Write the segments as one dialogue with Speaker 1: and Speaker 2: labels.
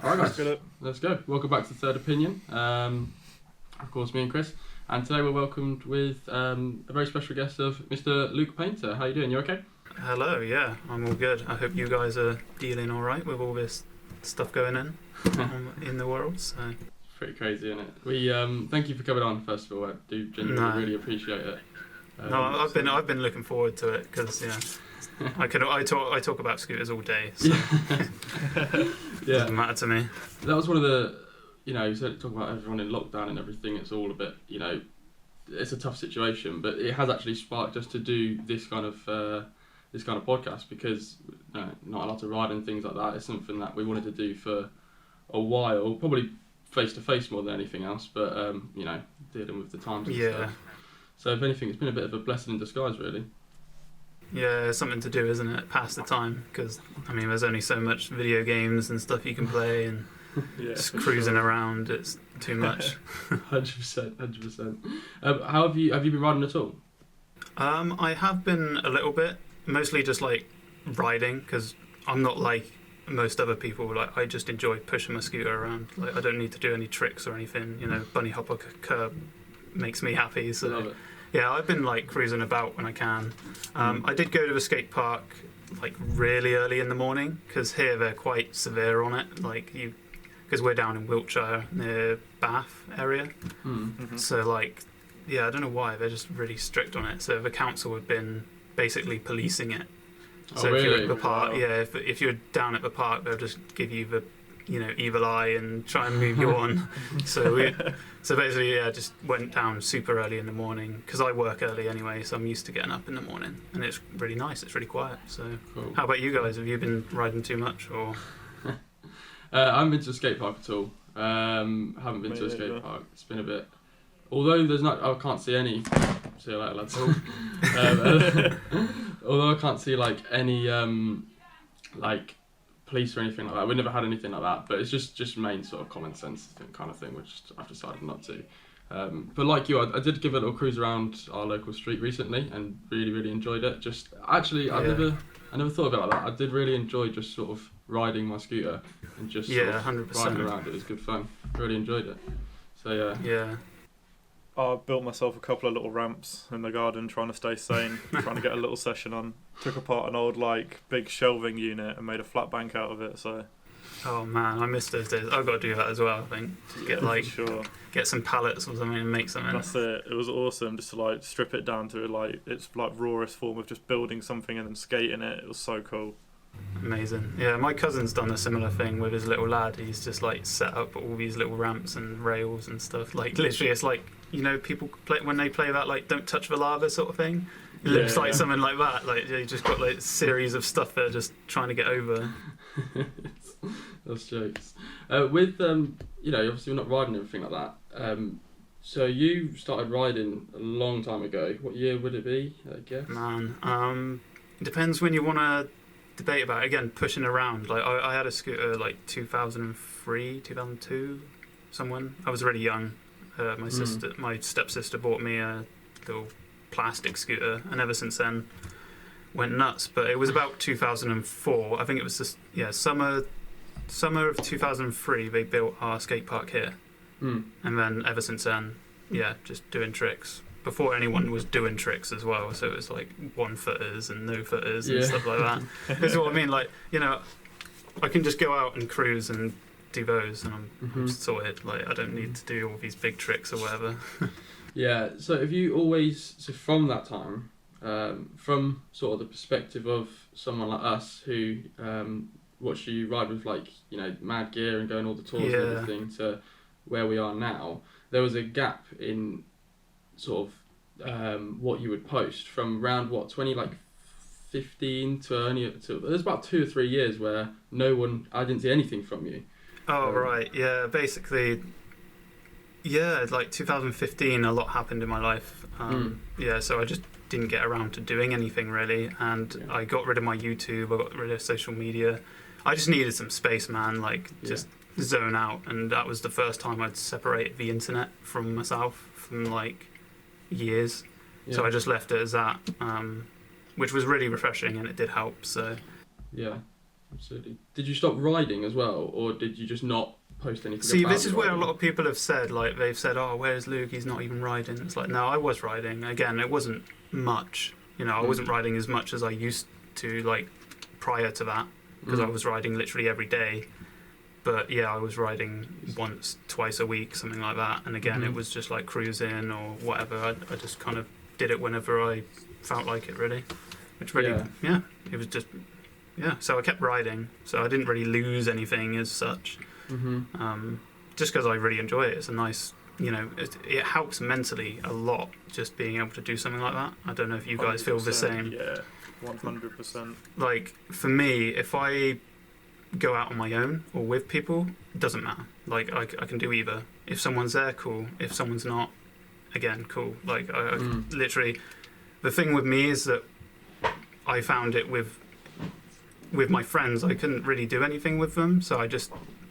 Speaker 1: Alright guys, let's go. Welcome back to The Third Opinion. Of course, me and Chris. And today we're welcomed with a very special guest of Mr. Luke Painter. How you doing? You okay?
Speaker 2: Hello, yeah, I'm all good. I hope you guys are dealing all right with all this stuff going in the world. So.
Speaker 1: Pretty crazy, isn't it? We thank you for coming on. First of all, I do genuinely really appreciate it.
Speaker 2: I've been looking forward to it because I talk about scooters all day. So it doesn't matter to me.
Speaker 1: That was one of the, you said talk about everyone in lockdown and everything. It's all a bit, it's a tough situation, but it has actually sparked us to do this kind of podcast because not allowed to ride and things like that. It's something that we wanted to do for a while, probably face to face more than anything else, but dealing with the times and stuff. So if anything, it's been a bit of a blessing in disguise, really.
Speaker 2: Yeah, it's something to do, isn't it? Pass the time, because there's only so much video games and stuff you can play, and just cruising around. It's too much.
Speaker 1: 100%. How have you been riding at all?
Speaker 2: I have been a little bit, mostly just like riding, because I'm not like most other people. Like I just enjoy pushing my scooter around. Like I don't need to do any tricks or anything. Bunny hop a curb makes me happy. So
Speaker 1: Love it.
Speaker 2: Yeah, I've been like cruising about when I can. I did go to the skate park like really early in the morning because here they're quite severe on it. Because we're down in Wiltshire near Bath area. So I don't know why they're just really strict on it. So the council have been basically policing it. So
Speaker 1: really?
Speaker 2: if you're at the park, if you're down at the park, they'll just give you the evil eye and try and move you on. So basically, just went down super early in the morning because I work early anyway, so I'm used to getting up in the morning, and it's really nice. It's really quiet. So,
Speaker 1: cool.
Speaker 2: How about you guys? Have you been riding too much, or?
Speaker 1: I haven't been to a skate park at all. Haven't been to a skate park. It's been a bit. Although I can't see any. See you later, lads. Although I can't see any police or anything like that. We never had anything like that, but it's just main sort of common sense kind of thing, which I've decided not to. But like you, I did give a little cruise around our local street recently and really, really enjoyed it. I never thought of it like that. I did really enjoy just sort of riding my scooter and just sort of
Speaker 2: 100%.
Speaker 1: riding around. It was good fun. Really enjoyed it. So
Speaker 2: yeah.
Speaker 3: I built myself a couple of little ramps in the garden, trying to stay sane, trying to get a little session on. Took apart an old big shelving unit and made a flat bank out of it. So.
Speaker 2: Oh man, I miss those days. I've got to do that as well. I think to get some pallets or something and make something.
Speaker 3: That's it. It was awesome just to strip it down to its rawest form of just building something and then skating it. It was so cool.
Speaker 2: Amazing. Yeah, my cousin's done a similar thing with his little lad. He's just set up all these little ramps and rails and stuff. Literally, it's people play when they play that don't touch the lava sort of thing. It looks like something like that. You just got a series of stuff they're just trying to get over.
Speaker 1: That's jokes. With obviously we're not riding everything like that. So you started riding a long time ago. What year would it be? I guess.
Speaker 2: Man, it depends when you want to debate about it. Again, pushing around. I had a scooter 2003, 2002. I was really young. My stepsister bought me a little plastic scooter, and ever since then went nuts. But it was about 2004. I think it was just summer of 2003 they built our skate park here, and then ever since then just doing tricks before anyone was doing tricks as well. So it was one footers and no footers and stuff like that. This is what I mean. I can just go out and cruise and do those, and I'm sorted. I don't need to do all these big tricks or whatever.
Speaker 1: Yeah. So have you always from that time, from sort of the perspective of someone like us who watched you ride with mad gear and going all the tours and everything to where we are now, there was a gap in sort of what you would post from around 2015 to there's about 2 or 3 years where I didn't see anything from you.
Speaker 2: Oh right, yeah. Basically, 2015, a lot happened in my life. So I just didn't get around to doing anything really, and I got rid of my YouTube. I got rid of social media. I just needed some space, man. Just zone out, and that was the first time I'd separated the internet from myself from years. So I just left it as that, which was really refreshing, and it did help. So
Speaker 1: yeah. Absolutely. Did you stop riding as well, or did you just not post anything?
Speaker 2: See,
Speaker 1: about
Speaker 2: this is
Speaker 1: your
Speaker 2: where a
Speaker 1: riding?
Speaker 2: lot of people have said, like, they've said, "Oh, where's Luke? He's not even riding." It's like, no, I was riding. Again, it wasn't much. You know, I wasn't riding as much as I used to, like, prior to that, because I was riding literally every day. But yeah, I was riding once, twice a week, something like that. And again, it was just like cruising or whatever. I just kind of did it whenever I felt like it, really. Which really, yeah, it was just, yeah. So I kept riding. So I didn't really lose anything as such. Just because I really enjoy it. It's a nice, you know, it helps mentally a lot just being able to do something like that. I don't know if you guys feel the same.
Speaker 3: Yeah, 100%.
Speaker 2: Like, for me, if I go out on my own or with people, it doesn't matter. Like, I can do either. If someone's there, cool. If someone's not, again, cool. Like, I literally, the thing with me is that I found it with my friends, I couldn't really do anything with them, so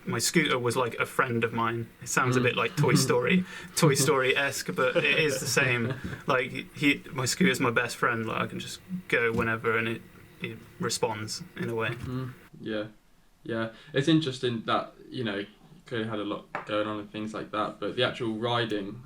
Speaker 2: my scooter was like a friend of mine. It sounds a bit like Toy Story-esque, but it is the same. Like, my scooter's my best friend. Like, I can just go whenever and it responds in a way.
Speaker 1: Yeah. It's interesting that, you know, you clearly had a lot going on and things like that, but the actual riding,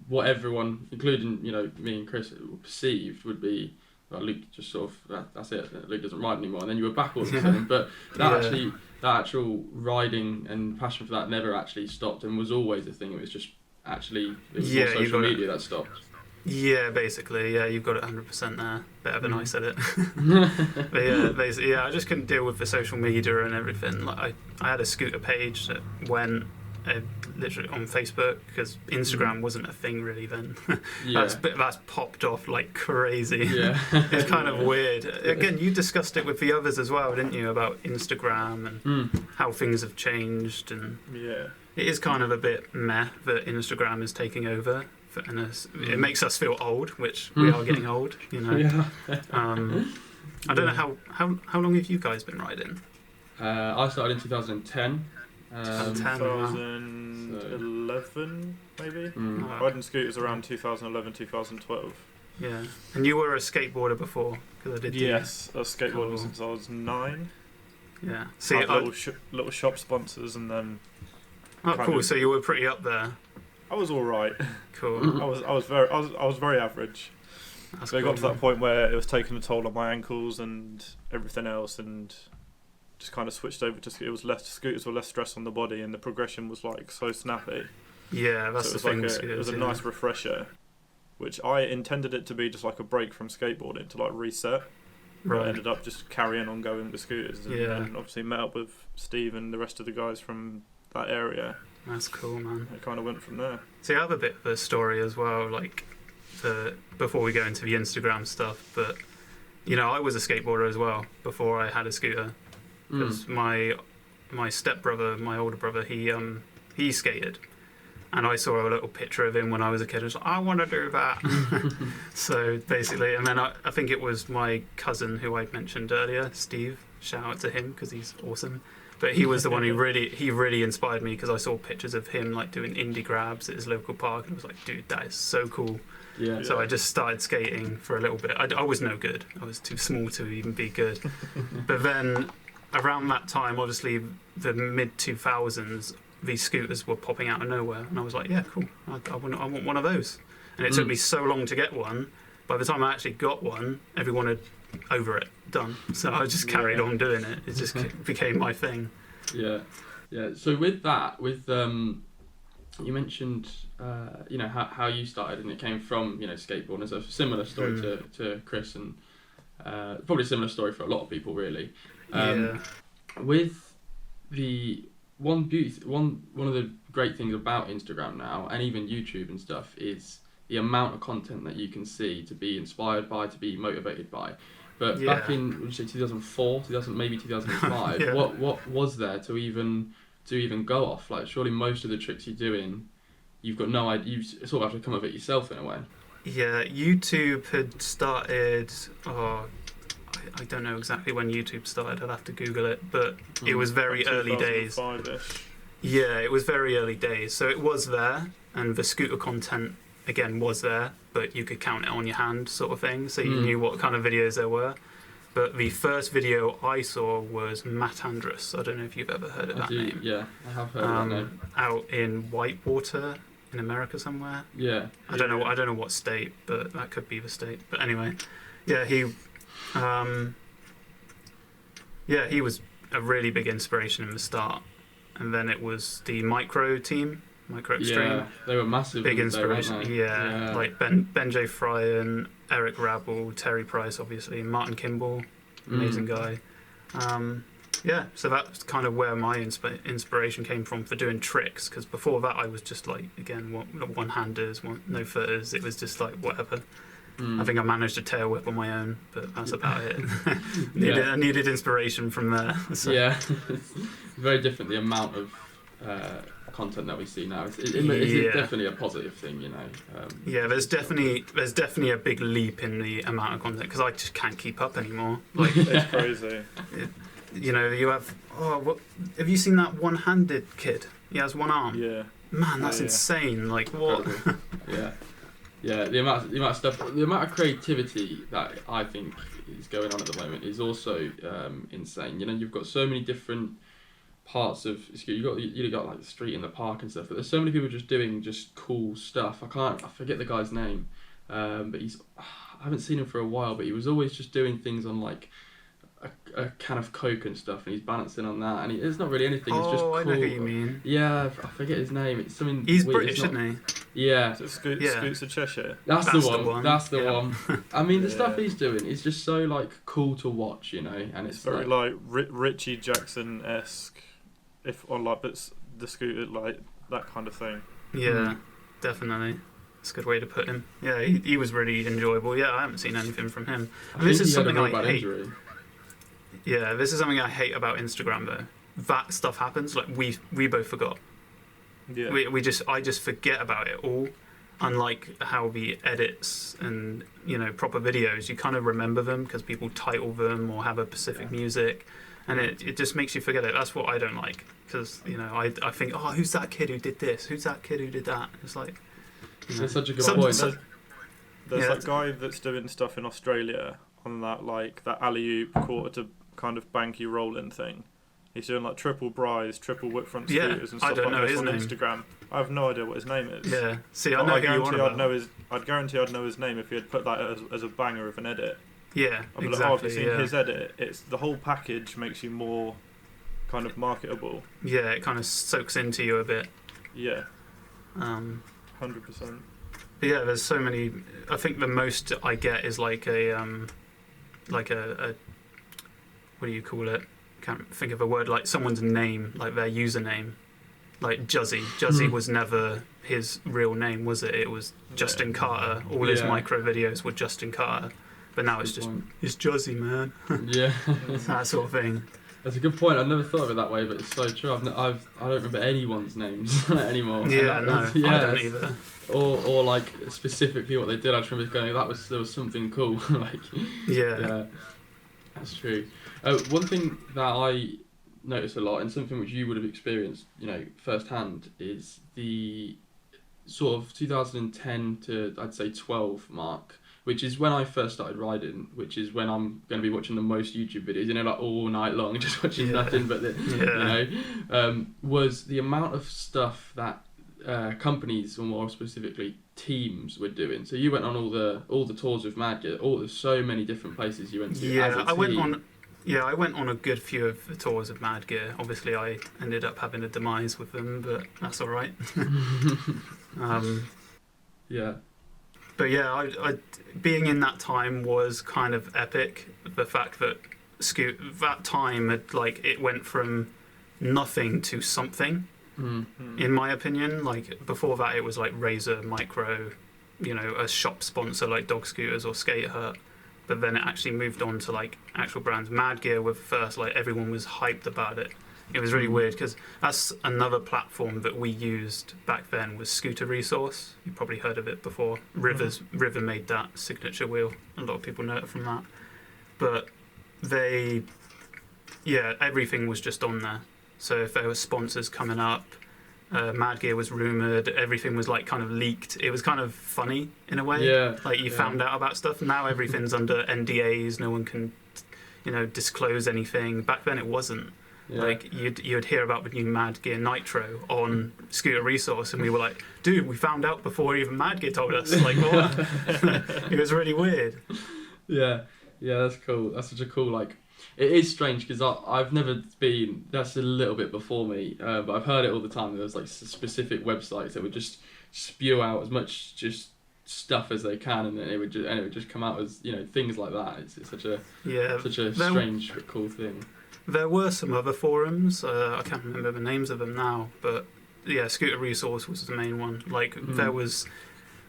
Speaker 1: what everyone, including, you know, me and Chris, perceived would be, well, Luke just sort of, that's it, Luke doesn't ride anymore, and then you were back all of a sudden. But that actual riding and passion for that never actually stopped and was always a thing. It was just actually, it was more social media that stopped.
Speaker 2: Yeah, basically, yeah, you've got it 100% there. Better than I said it. But yeah, basically, yeah, I just couldn't deal with the social media and everything. Like, I had a scooter page that went literally on Facebook because Instagram wasn't a thing really then. That's popped off like crazy.
Speaker 1: Yeah.
Speaker 2: It's kind of weird. Again, you discussed it with the others as well, didn't you, about Instagram and how things have changed, and it is kind of a bit meh that Instagram is taking over. And it makes us feel old, which we are getting old, you know. I don't know how long have you guys been riding?
Speaker 1: I started in 2010.
Speaker 3: 2011 maybe. Riding scooters around 2011, 2012.
Speaker 2: Yeah, and you were a skateboarder before, because I did.
Speaker 3: Yes, I was skateboarding since I was 9.
Speaker 2: Yeah, see,
Speaker 3: little shop sponsors, and then.
Speaker 2: Oh, cool! So you were pretty up there.
Speaker 3: I was all right.
Speaker 2: Cool.
Speaker 3: I was very average. So I got to that point where it was taking a toll on my ankles and everything else, and just kind of switched over to scooters were less stress on the body, and the progression was like so snappy.
Speaker 2: Yeah, that's the thing.
Speaker 3: It was a nice refresher, which I intended it to be just like a break from skateboarding to like reset. Right. I ended up just carrying on going with scooters, and obviously met up with Steve and the rest of the guys from that area.
Speaker 2: That's cool, man.
Speaker 3: It kind of went from there.
Speaker 2: See, I have a bit of a story as well, like, before we go into the Instagram stuff, but, you know, I was a skateboarder as well before I had a scooter. Because my stepbrother, my older brother, he skated. And I saw a little picture of him when I was a kid. I was like, I want to do that. So, basically, and then I think it was my cousin who I mentioned earlier, Steve. Shout out to him, because he's awesome. But he was the one who really inspired me, because I saw pictures of him like doing indie grabs at his local park, and I was like, dude, that is so cool. Yeah. So I just started skating for a little bit. I was no good. I was too small to even be good. But then around that time, obviously the mid 2000s, these scooters were popping out of nowhere, and I was like, yeah, cool. I want one of those. And it took me so long to get one. By the time I actually got one, everyone had over it, done. So I just carried on doing it. It just became my thing. Yeah.
Speaker 1: So with that, you mentioned, you know, how you started, and it came from, you know, skateboarding. It's a similar story to Chris, and probably a similar story for a lot of people, really. With the one of the great things about Instagram now, and even YouTube and stuff, is the amount of content that you can see to be inspired by, to be motivated by. But back in, would you say 2004, maybe 2005, what was there to even go off? Like, surely most of the tricks you're doing, you've got no idea. You sort of have to come up with it yourself in a way. Yeah,
Speaker 2: YouTube had started. I don't know exactly when YouTube started. I'd have to Google it, but it was very early days. Yeah, it was very early days. So it was there, and the scooter content again was there, but you could count it on your hand, sort of thing. So you knew what kind of videos there were. But the first video I saw was Matt Andrus. I don't know if you've ever heard of that name.
Speaker 1: Yeah, I have heard of that name.
Speaker 2: Out in Whitewater in America somewhere.
Speaker 1: Yeah.
Speaker 2: I don't know what state, but that could be the state. But anyway, yeah, he was a really big inspiration in the start, and then it was the Micro team, Micro Extreme.
Speaker 1: Yeah, they were massive.
Speaker 2: Big inspiration.
Speaker 1: Weren't they?
Speaker 2: Yeah, like Ben J. Fryan, Eric Rabel, Terry Price, obviously, Martin Kimball, amazing guy. So that's kind of where my inspiration came from for doing tricks, because before that I was just like, again, one-handers, no footers. It was just like whatever. I think I managed a tail whip on my own, but that's about it. I needed inspiration from there. So.
Speaker 1: Yeah, it's very different, the amount of content that we see now. It's definitely a positive thing, you know.
Speaker 2: There's definitely a big leap in the amount of content, because I just can't keep up anymore. Like,
Speaker 3: it's crazy.
Speaker 2: You know, you have have you seen that one-handed kid? He has one arm.
Speaker 3: Yeah.
Speaker 2: Man, that's insane. Like what?
Speaker 1: Yeah, the amount of stuff, the amount of creativity that I think is going on at the moment is also insane. You know, you've got so many different parts of you got like the street in the park and stuff, but there's so many people just doing just cool stuff. I forget the guy's name, but I haven't seen him for a while, but he was always just doing things on like a can of Coke and stuff, and he's balancing on that, and it's not really anything. It's just cool.
Speaker 2: I know who you mean.
Speaker 1: Yeah, I forget his name. It's something.
Speaker 2: He's
Speaker 1: weird.
Speaker 2: British, isn't he?
Speaker 1: Yeah.
Speaker 3: Is it Scoots of Cheshire?
Speaker 1: That's the one. That's the one. I mean, the
Speaker 3: Yeah.
Speaker 1: stuff he's doing is just so like cool to watch, you know, and it's
Speaker 3: very like Richie Jackson-esque, but the scooter, like that kind of thing.
Speaker 2: Yeah, definitely. That's a good way to put him. Yeah, he was really enjoyable. Yeah, I haven't seen anything from him. This is something I hate. Injury. Yeah, this is something I hate about Instagram though. That stuff happens. Like we both forgot.
Speaker 3: Yeah.
Speaker 2: I just forget about it all. Unlike how the edits and proper videos, you kind of remember them because people title them or have a specific music, and it just makes you forget it. That's what I don't like, because I think, oh, who's that kid who did this? Who's that kid who did that? It's like
Speaker 1: that's such a good point.
Speaker 3: There's that guy that's doing stuff in Australia on that alley-oop quarter to kind of banky rolling thing. He's doing like triple bries, triple whip front scooters and stuff like this on Instagram. I have no idea what his name is.
Speaker 2: Yeah, see, I guarantee
Speaker 3: I'd know his name if he had put that as a banger of an edit.
Speaker 2: Yeah,
Speaker 3: I'd be like, have you seen his edit? It's the whole package makes you more kind of marketable.
Speaker 2: Yeah, it kind of soaks into you a bit.
Speaker 3: Yeah. 100%.
Speaker 2: But yeah, there's so many. I think the most I get is like a what do you call it? Can't think of a word, like someone's name, like their username, like Juzzy. Juzzy was never his real name, was it? It was Justin Carter. All his micro videos were Justin Carter, but now it's Juzzy, man.
Speaker 1: Yeah,
Speaker 2: that sort of thing.
Speaker 1: That's a good point. I've never thought of it that way, but it's so true. I don't remember anyone's names anymore.
Speaker 2: Yeah, I don't either.
Speaker 1: Or like specifically what they did. I just remember going, there was something cool. Like yeah, that's true. One thing that I notice a lot, and something which you would have experienced, firsthand, is the sort of 2010 to I'd say 12 mark, which is when I first started riding, which is when I'm going to be watching the most YouTube videos, like all night long, just watching nothing but was the amount of stuff that companies, or more specifically teams, were doing. So you went on all the tours with Mad Gear. There's so many different places you went to.
Speaker 2: Yeah, I went on a good few of the tours of Mad Gear. Obviously, I ended up having a demise with them, but that's all right.
Speaker 1: Yeah.
Speaker 2: But yeah, I being in that time was kind of epic. The fact that that time had it went from nothing to something. In my opinion, before that it was like Razor, Micro, a shop sponsor like Dog Scooters or Skate Hut, but then it actually moved on to actual brands. Mad Gear was first, everyone was hyped about it. It was really weird because that's another platform that we used back then was Scooter Resource. You probably heard of it before. River made that signature wheel. A lot of people know it from that. But everything was just on there. So if there were sponsors coming up, Mad Gear was rumoured, everything was kind of leaked. It was kind of funny in a way.
Speaker 1: Yeah.
Speaker 2: You found out about stuff. Now everything's under NDAs, no one can disclose anything. Back then it wasn't.
Speaker 1: Yeah.
Speaker 2: Like you'd hear about the new Mad Gear Nitro on Scooter Resource, and we were like, dude, we found out before even Mad Gear told us. Like, what? It was really weird.
Speaker 1: Yeah, that's cool. That's such a cool, like, it is strange because I've never been, that's a little bit before me, but I've heard it all the time. There's like specific websites that would just spew out as much just stuff as they can, and then it would just come out as, things like that. It's such a strange but cool thing.
Speaker 2: There were some other forums, I can't remember the names of them now, but yeah, Scooter Resource was the main one. Like, there was,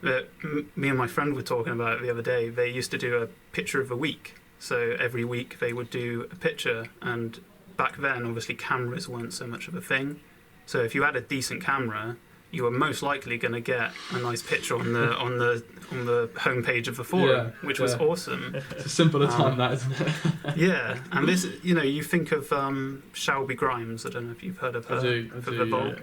Speaker 2: me and my friend were talking about it the other day, they used to do a picture of the week. So every week they would do a picture, and back then, obviously, cameras weren't so much of a thing. So if you had a decent camera, you were most likely going to get a nice picture on the homepage of the forum, which was awesome.
Speaker 1: It's a simpler time, that, isn't it?
Speaker 2: Yeah, and this, you think of Shelby Grimes. I don't know if you've heard of her.
Speaker 1: I do,
Speaker 2: the Vault,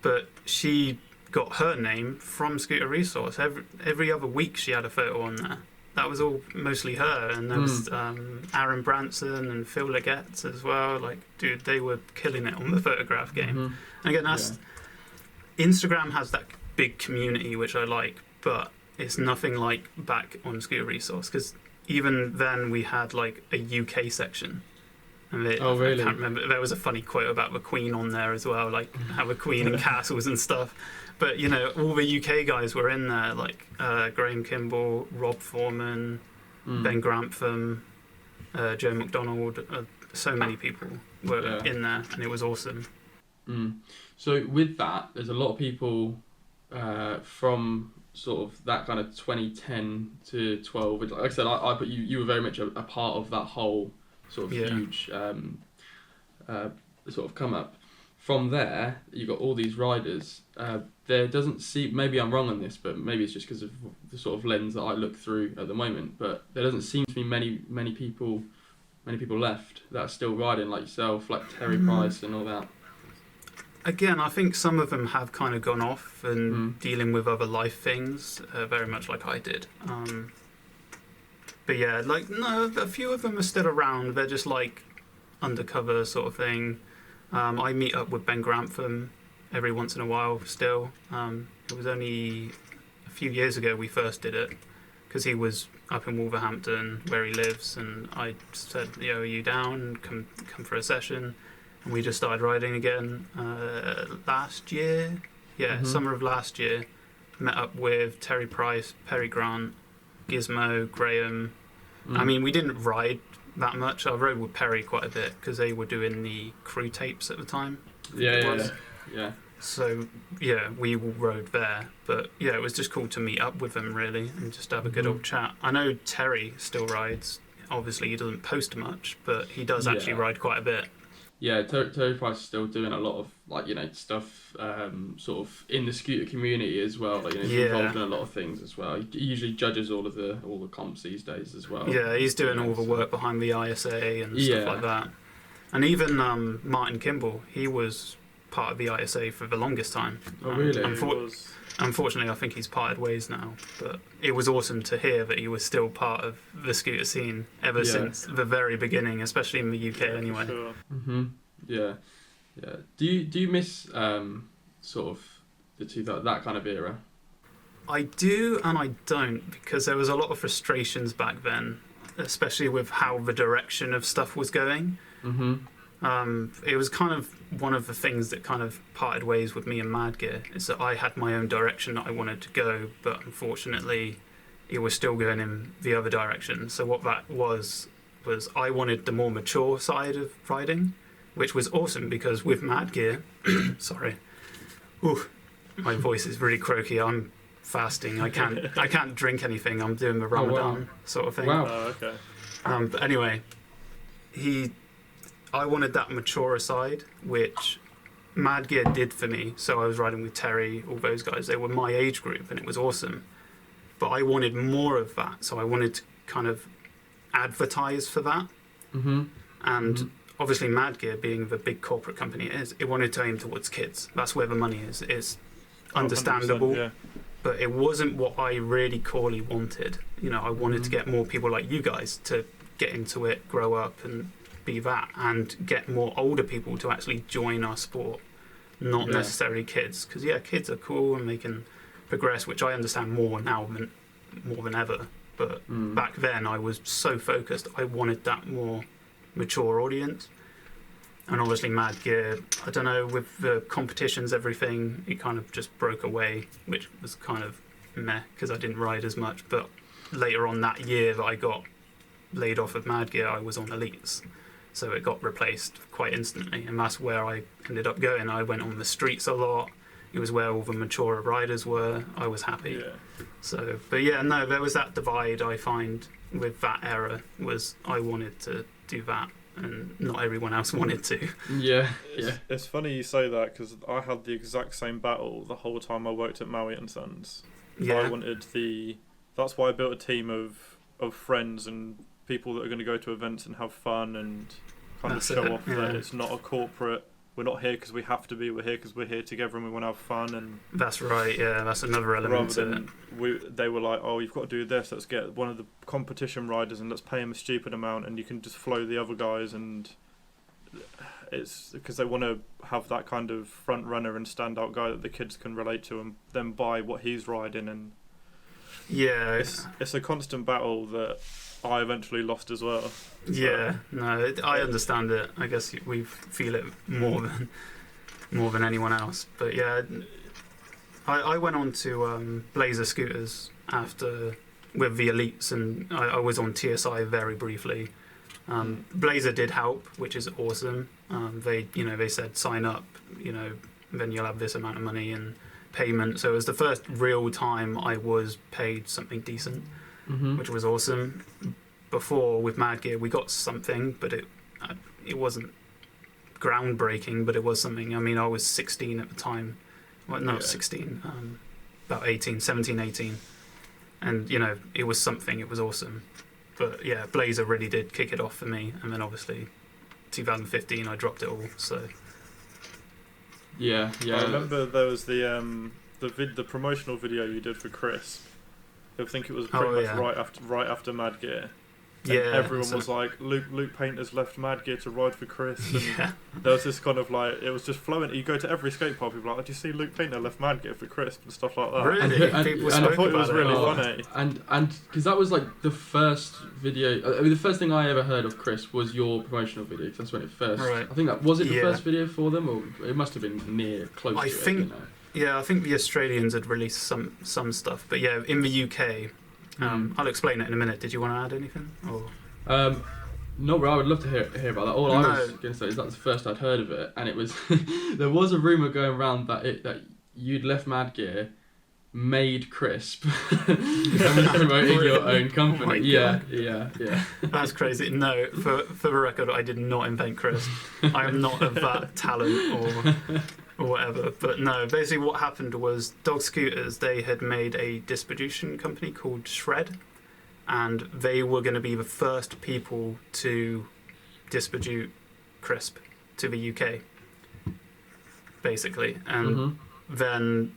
Speaker 2: but she got her name from Scooter Resource. Every other week she had a photo on there. That was all mostly her, and there was Aaron Branson and Phil Leggett as well. Like, dude, they were killing it on the photograph game. And again, Instagram has that big community, which I like, but it's nothing like back on Scooter Resource, because even then we had like a UK section. And
Speaker 1: really?
Speaker 2: I can't remember. There was a funny quote about the Queen on there as well, like have a Queen in castles and stuff. But all the UK guys were in there, like Graham Kimball, Rob Foreman, Ben Grantham, Joe McDonald. So many people were in there, and it was awesome.
Speaker 1: So with that, there's a lot of people from sort of that kind of 2010 to 12. Like I said, I put you were very much a part of that whole sort of huge sort of come up. From there, you got all these riders. There doesn't seem, maybe I'm wrong on this, but maybe it's just because of the sort of lens that I look through at the moment. But there doesn't seem to be many people left that are still riding, like yourself, like Terry Price and all that.
Speaker 2: Again, I think some of them have kind of gone off and dealing with other life things, very much like I did. But yeah, a few of them are still around. They're just like undercover sort of thing. I meet up with Ben Grantham every once in a while still. It was only a few years ago we first did it, because he was up in Wolverhampton where he lives, and I said, are you down? Come for a session. And we just started riding again last year. Summer of last year. Met up with Terry Price, Perry Grant, Gizmo, Graham. I mean, we didn't ride that much. I rode with Perry quite a bit because they were doing the crew tapes at the time.
Speaker 1: Yeah.
Speaker 2: So we rode there, but it was just cool to meet up with them really and just have a good old chat. I know Terry still rides. Obviously, he doesn't post much, but he does actually ride quite a bit.
Speaker 1: Yeah, Terry Price is still doing a lot of stuff sort of in the scooter community as well. He's involved in a lot of things as well. He usually judges all the comps these days as well.
Speaker 2: Yeah, he's doing all the work behind the ISA and stuff like that. And even Martin Kimball, he was part of the ISA for the longest time.
Speaker 1: Oh, really?
Speaker 2: Unfortunately, I think he's parted ways now. But it was awesome to hear that he was still part of the scooter scene ever since the very beginning, especially in the UK anyway.
Speaker 3: Sure.
Speaker 1: Yeah. Do you miss sort of that kind of era?
Speaker 2: I do and I don't, because there was a lot of frustrations back then, especially with how the direction of stuff was going. It was kind of one of the things that kind of parted ways with me and Mad Gear, is that I had my own direction that I wanted to go, but unfortunately it was still going in the other direction. So what that was I wanted the more mature side of riding, which was awesome because with Mad Gear, sorry, my voice is really croaky. I'm fasting. I can't drink anything. I'm doing the Ramadan sort of thing.
Speaker 1: Wow.
Speaker 3: Oh, okay.
Speaker 2: But anyway, I wanted that maturer side, which Mad Gear did for me. So I was riding with Terry, all those guys. They were my age group, and it was awesome. But I wanted more of that, so I wanted to kind of advertise for that. And obviously Mad Gear, being the big corporate company it is, it wanted to aim towards kids. That's where the money is. It's understandable.
Speaker 3: Yeah.
Speaker 2: But it wasn't what I really corely wanted. I wanted to get more people like you guys to get into it, grow up, and be that, and get more older people to actually join our sport, not necessarily kids. Because kids are cool and they can progress, which I understand more now more than ever. But back then, I was so focused. I wanted that more mature audience. And obviously, Mad Gear, I don't know, with the competitions, everything, it kind of just broke away, which was kind of meh because I didn't ride as much. But later on that year that I got laid off of Mad Gear, I was on Elites. So it got replaced quite instantly, and that's where I ended up going. I went on the streets a lot. It was where all the mature riders were. I was happy.
Speaker 3: Yeah.
Speaker 2: So, but yeah, no, there was that divide I find with that era, was I wanted to do that and not everyone else wanted to.
Speaker 1: Yeah.
Speaker 3: It's funny you say that, because I had the exact same battle the whole time I worked at Maui and Sons.
Speaker 2: Yeah.
Speaker 3: I wanted that's why I built a team of friends and people that are going to go to events and have fun and kind of show off that it's not a corporate, we're not here because we have to be, we're here because we're here together and we want to have fun. And
Speaker 2: that's right, yeah, that's another element
Speaker 3: rather than they were like, oh, you've got to do this, let's get one of the competition riders and let's pay him a stupid amount and you can just flow the other guys. And it's because they want to have that kind of front runner and standout guy that the kids can relate to and then buy what he's riding. And it's a constant battle that I eventually lost as well.
Speaker 2: Yeah, no, I understand it. I guess we feel it more than anyone else. But yeah, I went on to Blazer scooters after with the Elites, and I was on TSI very briefly. Blazer did help, which is awesome. They said sign up, then you'll have this amount of money and payment. So it was the first real time I was paid something decent. Which was awesome. Before with Mad Gear, we got something, but it wasn't groundbreaking, but it was something. I mean, I was 16 at the time. Well, not 16, about 17, 18. And, it was something, it was awesome. But yeah, Blazer really did kick it off for me. And then obviously 2015, I dropped it all, so.
Speaker 1: Yeah.
Speaker 3: I remember there was the promotional video you did for Chris. I think it was pretty much right after Mad Gear. And everyone was like, Luke Painter's left Mad Gear to ride for Chris. And there was this kind of like, it was just flowing. You go to every skate park, people are like, do you see Luke Painter left Mad Gear for Chris and stuff like that?
Speaker 2: Really?
Speaker 3: And I thought it was really funny.
Speaker 1: And because that was like the first video, the first thing I ever heard of Chris was your promotional video, because that's when it first, I think that, was it the first video for them, or it must have been close to it,
Speaker 2: Yeah, I think the Australians had released some stuff, but yeah, in the UK, I'll explain it in a minute. Did you want to add anything? Or?
Speaker 1: No, but I would love to hear about that. All I was going to say is that's the first I'd heard of it, and it was there was a rumor going around that you'd left Mad Gear, made Crisp, and was promoting your own company. Yeah.
Speaker 2: That's crazy. No, for the record, I did not invent Crisp. I am not of that talent or whatever. But no, basically what happened was Dog Scooters, they had made a distribution company called Shred, and they were going to be the first people to distribute Crisp to the UK, basically. And then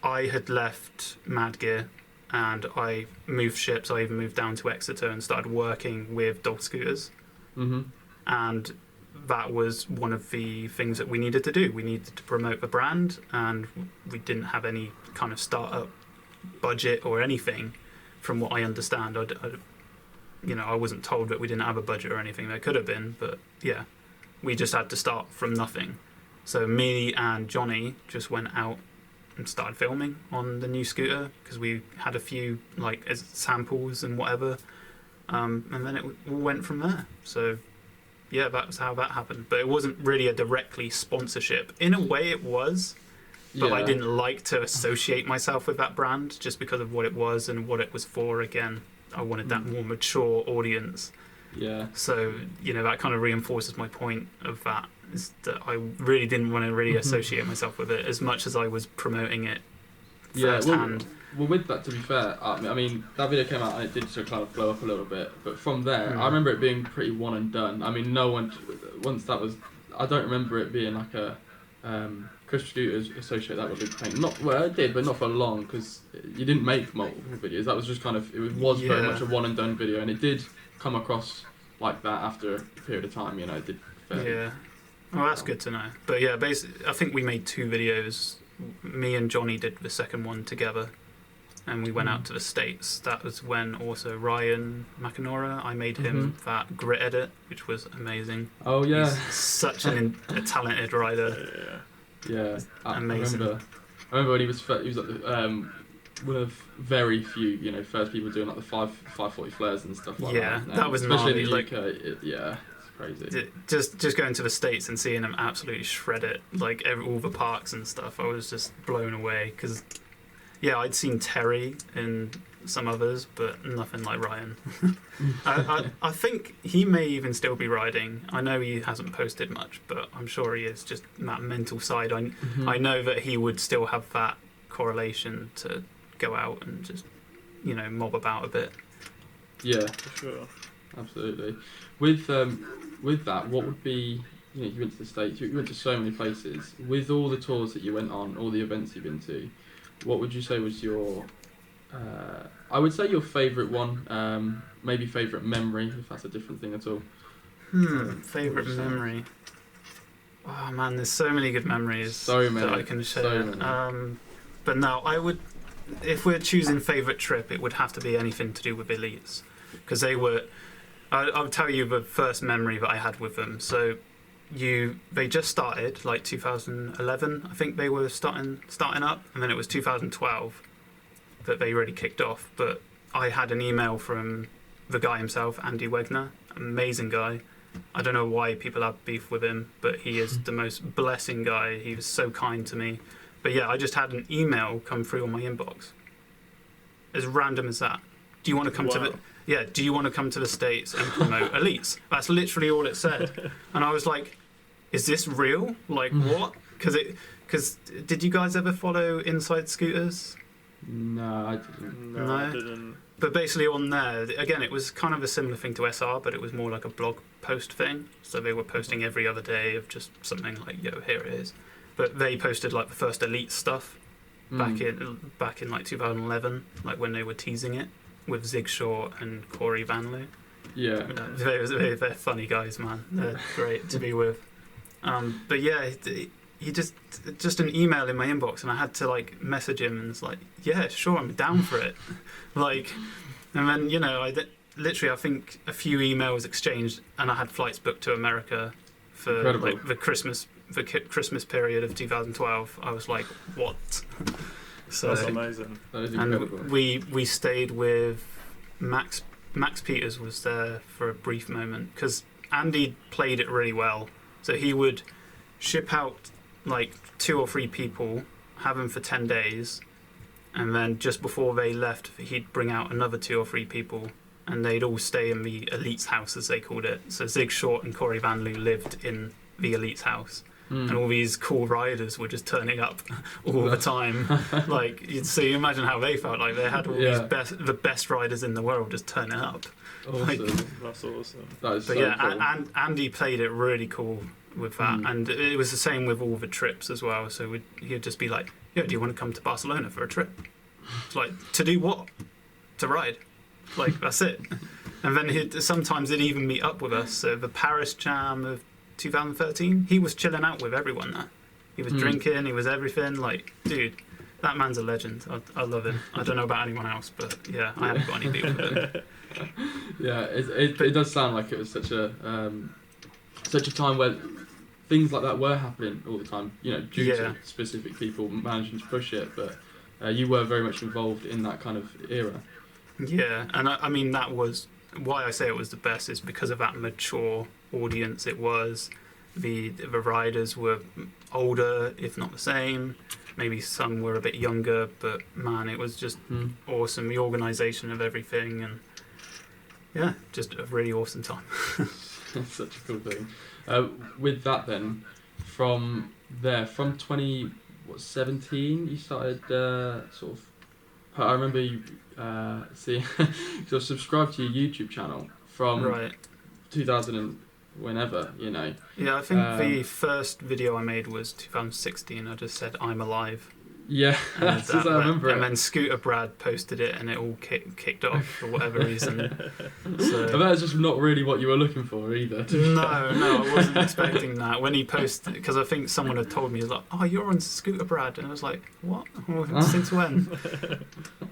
Speaker 2: I had left Mad Gear and I moved ships. I even moved down to Exeter and started working with Dog Scooters. And that was one of the things that we needed to do. We needed to promote the brand, and we didn't have any kind of startup budget or anything, from what I understand. I wasn't told that we didn't have a budget or anything. There could have been, but yeah, we just had to start from nothing. So me and Johnny just went out and started filming on the new scooter, because we had a few as samples and whatever, and then it all went from there. So yeah, that's how that happened. But it wasn't really a directly sponsorship. In a way it was, but I didn't like to associate myself with that brand just because of what it was and what it was for. Again, I wanted that more mature audience.
Speaker 1: Yeah.
Speaker 2: So, that kind of reinforces my point of that, is that I really didn't want to really associate myself with it as much as I was promoting it firsthand.
Speaker 1: Well, with that, to be fair, I mean, that video came out and it did sort of kind of blow up a little bit. But from there, I remember it being pretty one and done. I mean, no one, once that was, I don't remember it being like a, Chris Scooters associate that with Luke Paint. It did, but not for long, because you didn't make multiple videos. That was just kind of, it was very much a one and done video, and it did come across like that after a period of time, did fairly.
Speaker 2: Yeah. Well, that's good to know. But yeah, basically, I think we made 2 videos. Me and Johnny did the second one together, and we went out to the States. That was when also Ryan McEnora, I made him that grit edit, which was amazing.
Speaker 1: Oh yeah,
Speaker 2: he's such a talented rider.
Speaker 1: Yeah,
Speaker 2: amazing.
Speaker 1: I remember when he was like one of very few, first people doing like the 540 flares and stuff like that.
Speaker 2: Yeah, that was
Speaker 1: especially
Speaker 2: gnarly.
Speaker 1: in the UK. It's crazy.
Speaker 2: Just going to the States and seeing him absolutely shred it, like all the parks and stuff. I was just blown away because, yeah, I'd seen Terry in some others, but nothing like Ryan. I think he may even still be riding. I know he hasn't posted much, but I'm sure he is. Just that mental side. I know that he would still have that correlation to go out and just, mob about a bit.
Speaker 1: Yeah,
Speaker 3: For sure.
Speaker 1: absolutely. With that, what would be, you went to the States, you went to so many places. With all the tours that you went on, all the events you've been to, what would you say was your, I would say your favourite one, maybe favourite memory, if that's a different thing at all.
Speaker 2: Favourite memory. Oh man, there's so many good memories that I can share.
Speaker 1: So many.
Speaker 2: But no, I would, if we're choosing favourite trip, it would have to be anything to do with elites, because they were. I'll tell you the first memory that I had with them. So, they just started like 2011. I think they were starting up, and then it was 2012 that they really kicked off. But I had an email from the guy himself, Andy Wegner, amazing guy. I don't know why people have beef with him, but he is the most blessing guy. He was so kind to me. But yeah, I just had an email come through on my inbox. As random as that. Do you want to come to the? Yeah. Do you want to come to the States and promote elites? That's literally all it said. And I was like, "Is this real? Like what?" Because did you guys ever follow Inside Scooters?
Speaker 1: No, I didn't.
Speaker 3: No, I didn't.
Speaker 2: But basically on there, again, it was kind of a similar thing to SR, but it was more like a blog post thing. So they were posting every other day of just something like, "Yo, here it is." But they posted like the first elite stuff back in like 2011, like when they were teasing it with Zig Short and Corey Vanloo.
Speaker 1: Yeah,
Speaker 2: they're funny guys, man. They're great to be with. But yeah, he just an email in my inbox, and I had to like message him, and it's like, yeah, sure, I'm down for it. Like, and then literally I think a few emails exchanged, and I had flights booked to America for like the Christmas period of 2012. I was like, what? So
Speaker 3: that's amazing.
Speaker 1: That is incredible.
Speaker 2: And we stayed with Max. Max Peters was there for a brief moment because Andy played it really well. So he would ship out like 2 or 3 people, have them for 10 days, and then just before they left, he'd bring out another 2 or 3 people, and they'd all stay in the Elite's house, as they called it. So Zig Short and Corey Vanloo lived in the Elite's house. And all these cool riders were just turning up all the time. Like, so you imagine how they felt. Like they had all these the best riders in the world just turning up.
Speaker 1: Awesome.
Speaker 3: That's awesome.
Speaker 1: That is
Speaker 2: but
Speaker 1: so
Speaker 2: yeah,
Speaker 1: cool.
Speaker 2: and Andy played it really cool with that, and it was the same with all the trips as well. So he'd just be like, "Yeah, do you want to come to Barcelona for a trip?" It's like, to do what? To ride. Like that's it. And then sometimes he'd even meet up with us. So the Paris Jam of 2013, he was chilling out with everyone there. He was drinking, he was everything. Like, dude, that man's a legend. I love him. I don't know about anyone else, but yeah, I haven't got any beef with him.
Speaker 1: Yeah, it does sound like it was such a time where things like that were happening all the time. Due to specific people managing to push it, but you were very much involved in that kind of era.
Speaker 2: Yeah, and I mean that was why I say it was the best is because of that mature audience it was. The riders were older, if not the same. Maybe some were a bit younger, but man, it was just awesome. The organisation of everything, and yeah, just a really awesome time.
Speaker 1: Such a cool thing. With that then, from 2017, you started sort of. I remember you sort of subscribed to your YouTube channel from 2000 and whenever,
Speaker 2: Yeah, I think the first video I made was 2016. I just said I'm alive.
Speaker 1: Yeah, that's just, I remember
Speaker 2: and
Speaker 1: it.
Speaker 2: then Scooter Brad posted it, and it all kicked off for whatever reason. So
Speaker 1: But that's just not really what you were looking for either.
Speaker 2: no, I wasn't expecting that when he posted, because I think someone had told me, like, "Oh, you're on Scooter Brad," and I was like, "What? Since when?"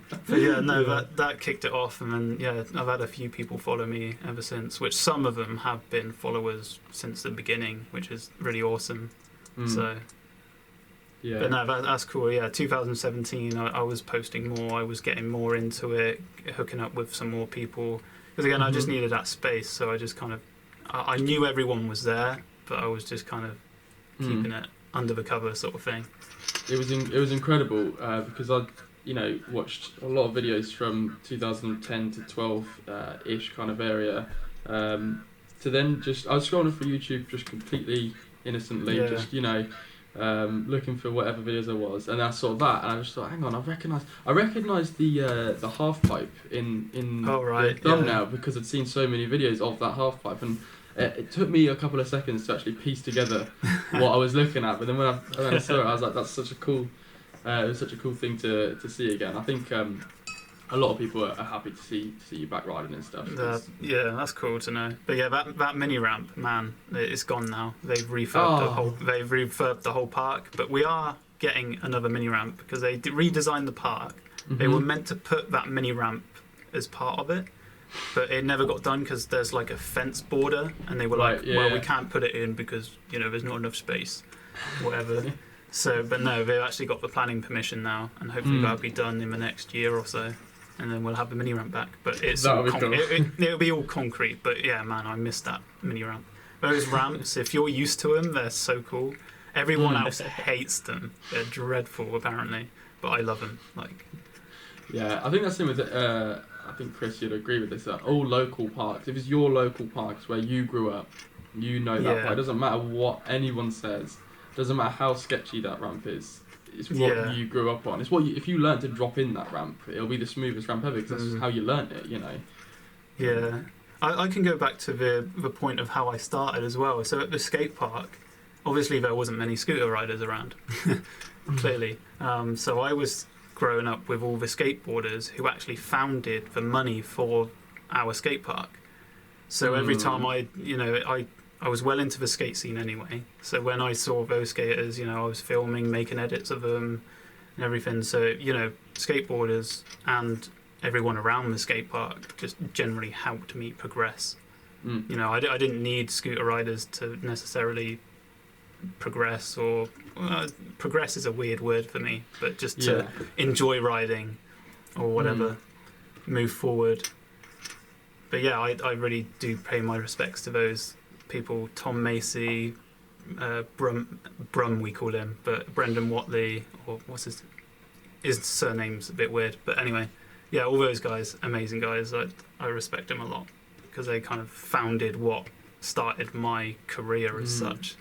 Speaker 2: But yeah, no, that kicked it off, and then yeah, I've had a few people follow me ever since, which some of them have been followers since the beginning, which is really awesome. So.
Speaker 1: Yeah.
Speaker 2: But no, that's cool. Yeah, 2017, I was posting more. I was getting more into it, hooking up with some more people. Because again, I just needed that space. So I just kind of, I knew everyone was there, but I was just kind of keeping it under the cover, sort of thing.
Speaker 1: It was incredible because I watched a lot of videos from 2010 to 12 ish kind of area. To then I was scrolling through YouTube just completely innocently, just looking for whatever videos there was, and I saw that, and I just thought, hang on, I recognised the half pipe in the thumbnail because I'd seen so many videos of that half pipe, and it took me a couple of seconds to actually piece together what I was looking at. But then when I saw it, I was like, that's such a cool, it was such a cool thing to see again. I think a lot of people are happy to see you back riding and stuff.
Speaker 2: Yeah, that's cool to know. But yeah, that mini ramp, man, it's gone now. They've refurbed the whole park. But we are getting another mini ramp because they redesigned the park. They were meant to put that mini ramp as part of it, but it never got done because there's like a fence border, and they were we can't put it in because there's not enough space, whatever. So, but no, they've actually got the planning permission now, and hopefully that'll be done in the next year or so. And then we'll have the mini ramp back, but it'll be all concrete. But yeah, man, I miss that mini ramp. Those ramps, if you're used to them, they're so cool. Everyone else hates them; they're dreadful, apparently. But I love them.
Speaker 1: Yeah, I think that's the same with. I think Chris, you'd agree with this. That all local parks, if it's your local parks where you grew up, that part. It doesn't matter what anyone says. It doesn't matter how sketchy that ramp is. It's what you grew up on. It's what if you learnt to drop in that ramp, it'll be the smoothest ramp ever because that's how you learnt it,
Speaker 2: Yeah, I can go back to the point of how I started as well. So at the skate park, obviously there wasn't many scooter riders around, clearly. So I was growing up with all the skateboarders who actually founded the money for our skate park. So every time I was well into the skate scene anyway, so when I saw those skaters, I was filming, making edits of them and everything. So, skateboarders and everyone around the skate park just generally helped me progress. I didn't need scooter riders to necessarily progress, or progress is a weird word for me, but just to enjoy riding or whatever, move forward. But yeah, I really do pay my respects to those people. Tom Macy, Brum we call him, but Brendan Watley, or what's his surname's a bit weird, but anyway, yeah, all those guys, amazing guys. I respect them a lot because they kind of founded what started my career as such.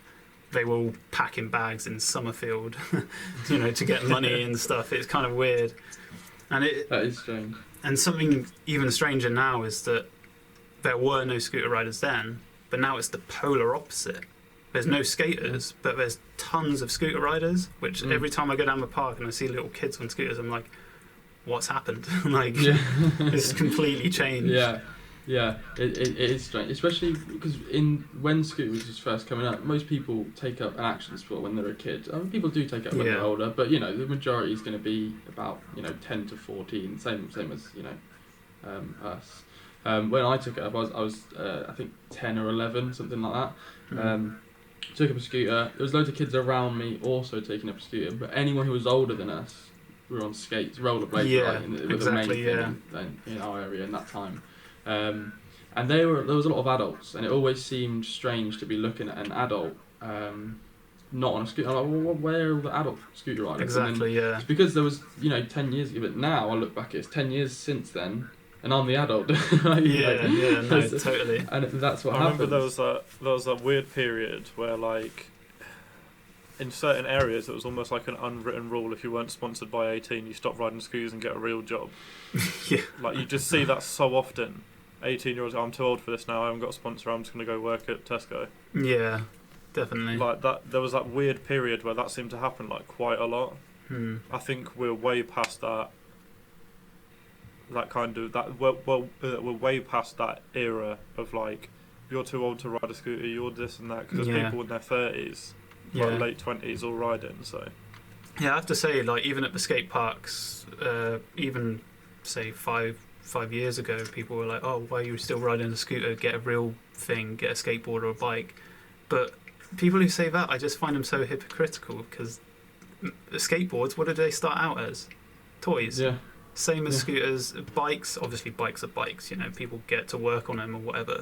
Speaker 2: They were all packing bags in Summerfield, to get money and stuff. It's kind of weird, and
Speaker 1: that is strange.
Speaker 2: And something even stranger now is that there were no scooter riders then. But now it's the polar opposite. There's no skaters, but there's tons of scooter riders, which every time I go down the park and I see little kids on scooters, I'm like, what's happened? It's completely changed.
Speaker 1: Yeah, it is strange, especially because when scooters was first coming up, most people take up an action sport when they're a kid. I mean, people do take it up when they're older, but the majority is going to be about 10 to 14, same as us. When I took it up, I was I think 10 or 11, something like that. Took up a scooter. There was loads of kids around me also taking up a scooter, but anyone who was older than us were on skates, rollerblades, were the main thing in our area in that time. And there was a lot of adults, and it always seemed strange to be looking at an adult not on a scooter. I'm like, well, where are all the adult scooter riders?
Speaker 2: Exactly,
Speaker 1: It's because there was 10 years ago, but now I look back, it's 10 years since then. And I'm the adult.
Speaker 2: No, totally.
Speaker 1: And that's what
Speaker 3: I
Speaker 1: happened.
Speaker 3: remember there was that weird period where, in certain areas, it was almost like an unwritten rule: if you weren't sponsored by 18, you stop riding scooters and get a real job. You just see that so often. 18-year-olds, I'm too old for this now. I haven't got a sponsor. I'm just going to go work at Tesco.
Speaker 2: Yeah, definitely.
Speaker 3: There was that weird period where that seemed to happen quite a lot. I think we're way past that. That kind of that. We're way past that era of like, you're too old to ride a scooter, you're this and that. Because there's people in their 30s, like late 20s, all riding. So.
Speaker 2: Yeah, I have to say, like, even at the skate parks, even say 5 years ago, people were like, "Oh, why are you still riding a scooter? Get a real thing, get a skateboard or a bike." But people who say that, I just find them so hypocritical, because skateboards, what did they start out as? Toys.
Speaker 1: Yeah.
Speaker 2: Same as scooters. Bikes, obviously bikes are bikes, people get to work on them or whatever.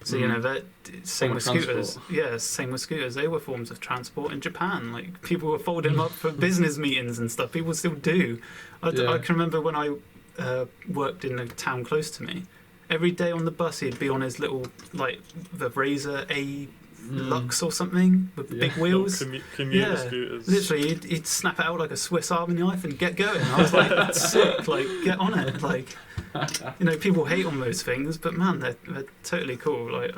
Speaker 2: So, that same with scooters. Yeah, same with scooters. They were forms of transport in Japan. Like, people were folding them up for business meetings and stuff. People still do. I can remember when I worked in a town close to me. Every day on the bus, he'd be on his little, like, the Razor A Lux or something with big wheels.
Speaker 3: Commuter scooters.
Speaker 2: Literally, he'd snap it out like a Swiss Army knife and get going. I was like, that's sick. Like, get on it. Like, people hate on those things, but man, they're totally cool. Like,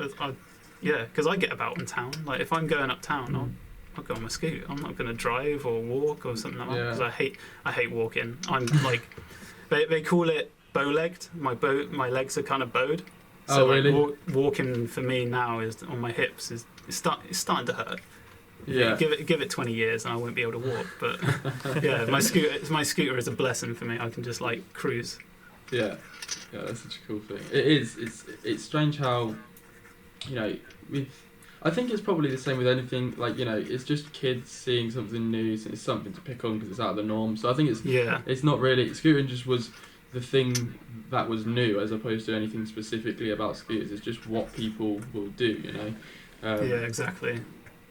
Speaker 2: because I get about in town. Like, if I'm going uptown, I'll go on my scooter. I'm not going to drive or walk or something like that, because I hate walking. I'm like, they call it bow-legged. My legs are kind of bowed. So
Speaker 1: really?
Speaker 2: Walking for me now is on my hips is starting to hurt.
Speaker 1: Yeah.
Speaker 2: Give it 20 years and I won't be able to walk. But yeah, my scooter is a blessing for me. I can just like cruise.
Speaker 1: Yeah, that's such a cool thing. It is. It's strange how, I think it's probably the same with anything. Like, it's just kids seeing something new. So it's something to pick on because it's out of the norm. So I think it's not really. Scootering just was the thing that was new, as opposed to anything specifically about scooters. It's just what people will do.
Speaker 2: Yeah, exactly.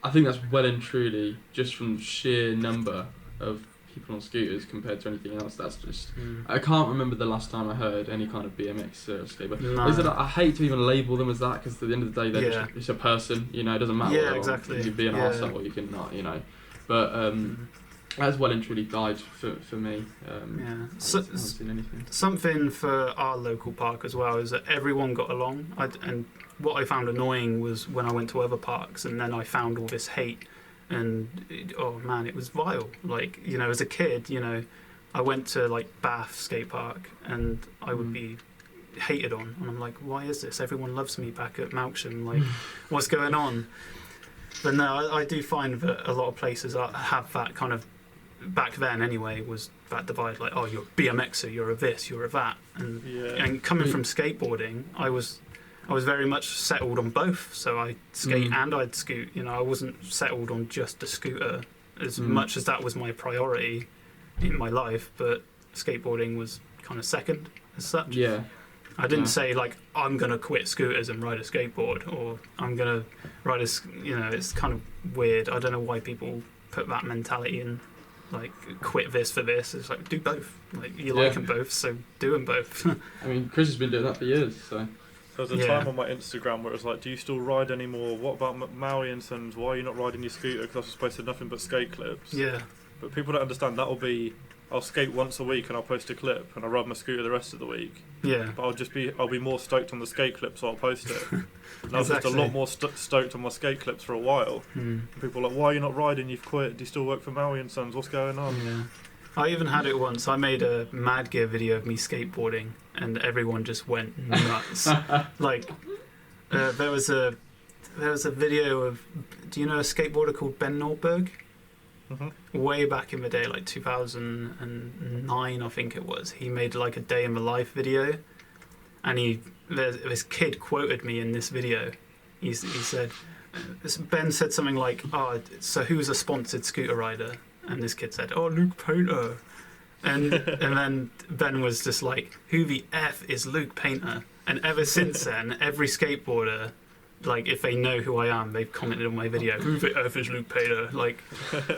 Speaker 1: I think that's well and truly just from sheer number of people on scooters compared to anything else. That's just I can't remember the last time I heard any kind of BMX skateboard. No. I hate to even label them as that, because at the end of the day they're just, it's a person. It doesn't matter.
Speaker 2: Yeah, exactly.
Speaker 1: You can be an arsehole or you can not. But that's well and truly died for me. I haven't seen anything.
Speaker 2: Something for our local park as well is that everyone got along. And what I found annoying was when I went to other parks and then I found all this hate. And it was vile. Like, as a kid, I went to like Bath skate park and I would be hated on, and I'm like, why is this? Everyone loves me back at Melksham. Like, what's going on? But no, I do find that a lot of places have that kind of, back then anyway, was that divide. Like, oh, you're a BMXer, you're a this, you're a that, and coming from skateboarding, I was very much settled on both. So I skate and I'd scoot. I wasn't settled on just the scooter as much as that was my priority in my life. But skateboarding was kind of second as such.
Speaker 1: Yeah.
Speaker 2: I didn't say like I'm gonna quit scooters and ride a skateboard, or I'm gonna ride a. It's kind of weird. I don't know why people put that mentality in. Like, quit this for this. It's like, do both. Like, you like them both, so do them both.
Speaker 1: I mean, Chris has been doing that for years, so.
Speaker 3: There was a time on my Instagram where it was like, do you still ride anymore? What about Maui and Sons? Why are you not riding your scooter? Because I was supposed to do nothing but skate clips.
Speaker 2: Yeah.
Speaker 3: But people don't understand, that'll be, I'll skate once a week and I'll post a clip, and I'll ride my scooter the rest of the week.
Speaker 2: Yeah.
Speaker 3: But I'll be more stoked on the skate clip, so I'll post it. And I was just a lot more stoked on my skate clips for a while. People are like, why are you not riding? You've quit. Do you still work for Maui and Sons? What's going on?
Speaker 2: Yeah. I even had it once. I made a Mad Gear video of me skateboarding, and everyone just went nuts. Like, there was a video of, do you know a skateboarder called Ben Nordberg? Way back in the day, like 2009, I think it was. He made like a day in the life video, and this kid quoted me in this video. He said, Ben said something like, "Oh, so who's a sponsored scooter rider?" And this kid said, "Oh, Luke Painter." And then Ben was just like, "Who the F is Luke Painter?" And ever since then, every skateboarder, like, if they know who I am, they've commented on my video, "Who the F is Luke Painter?" Like,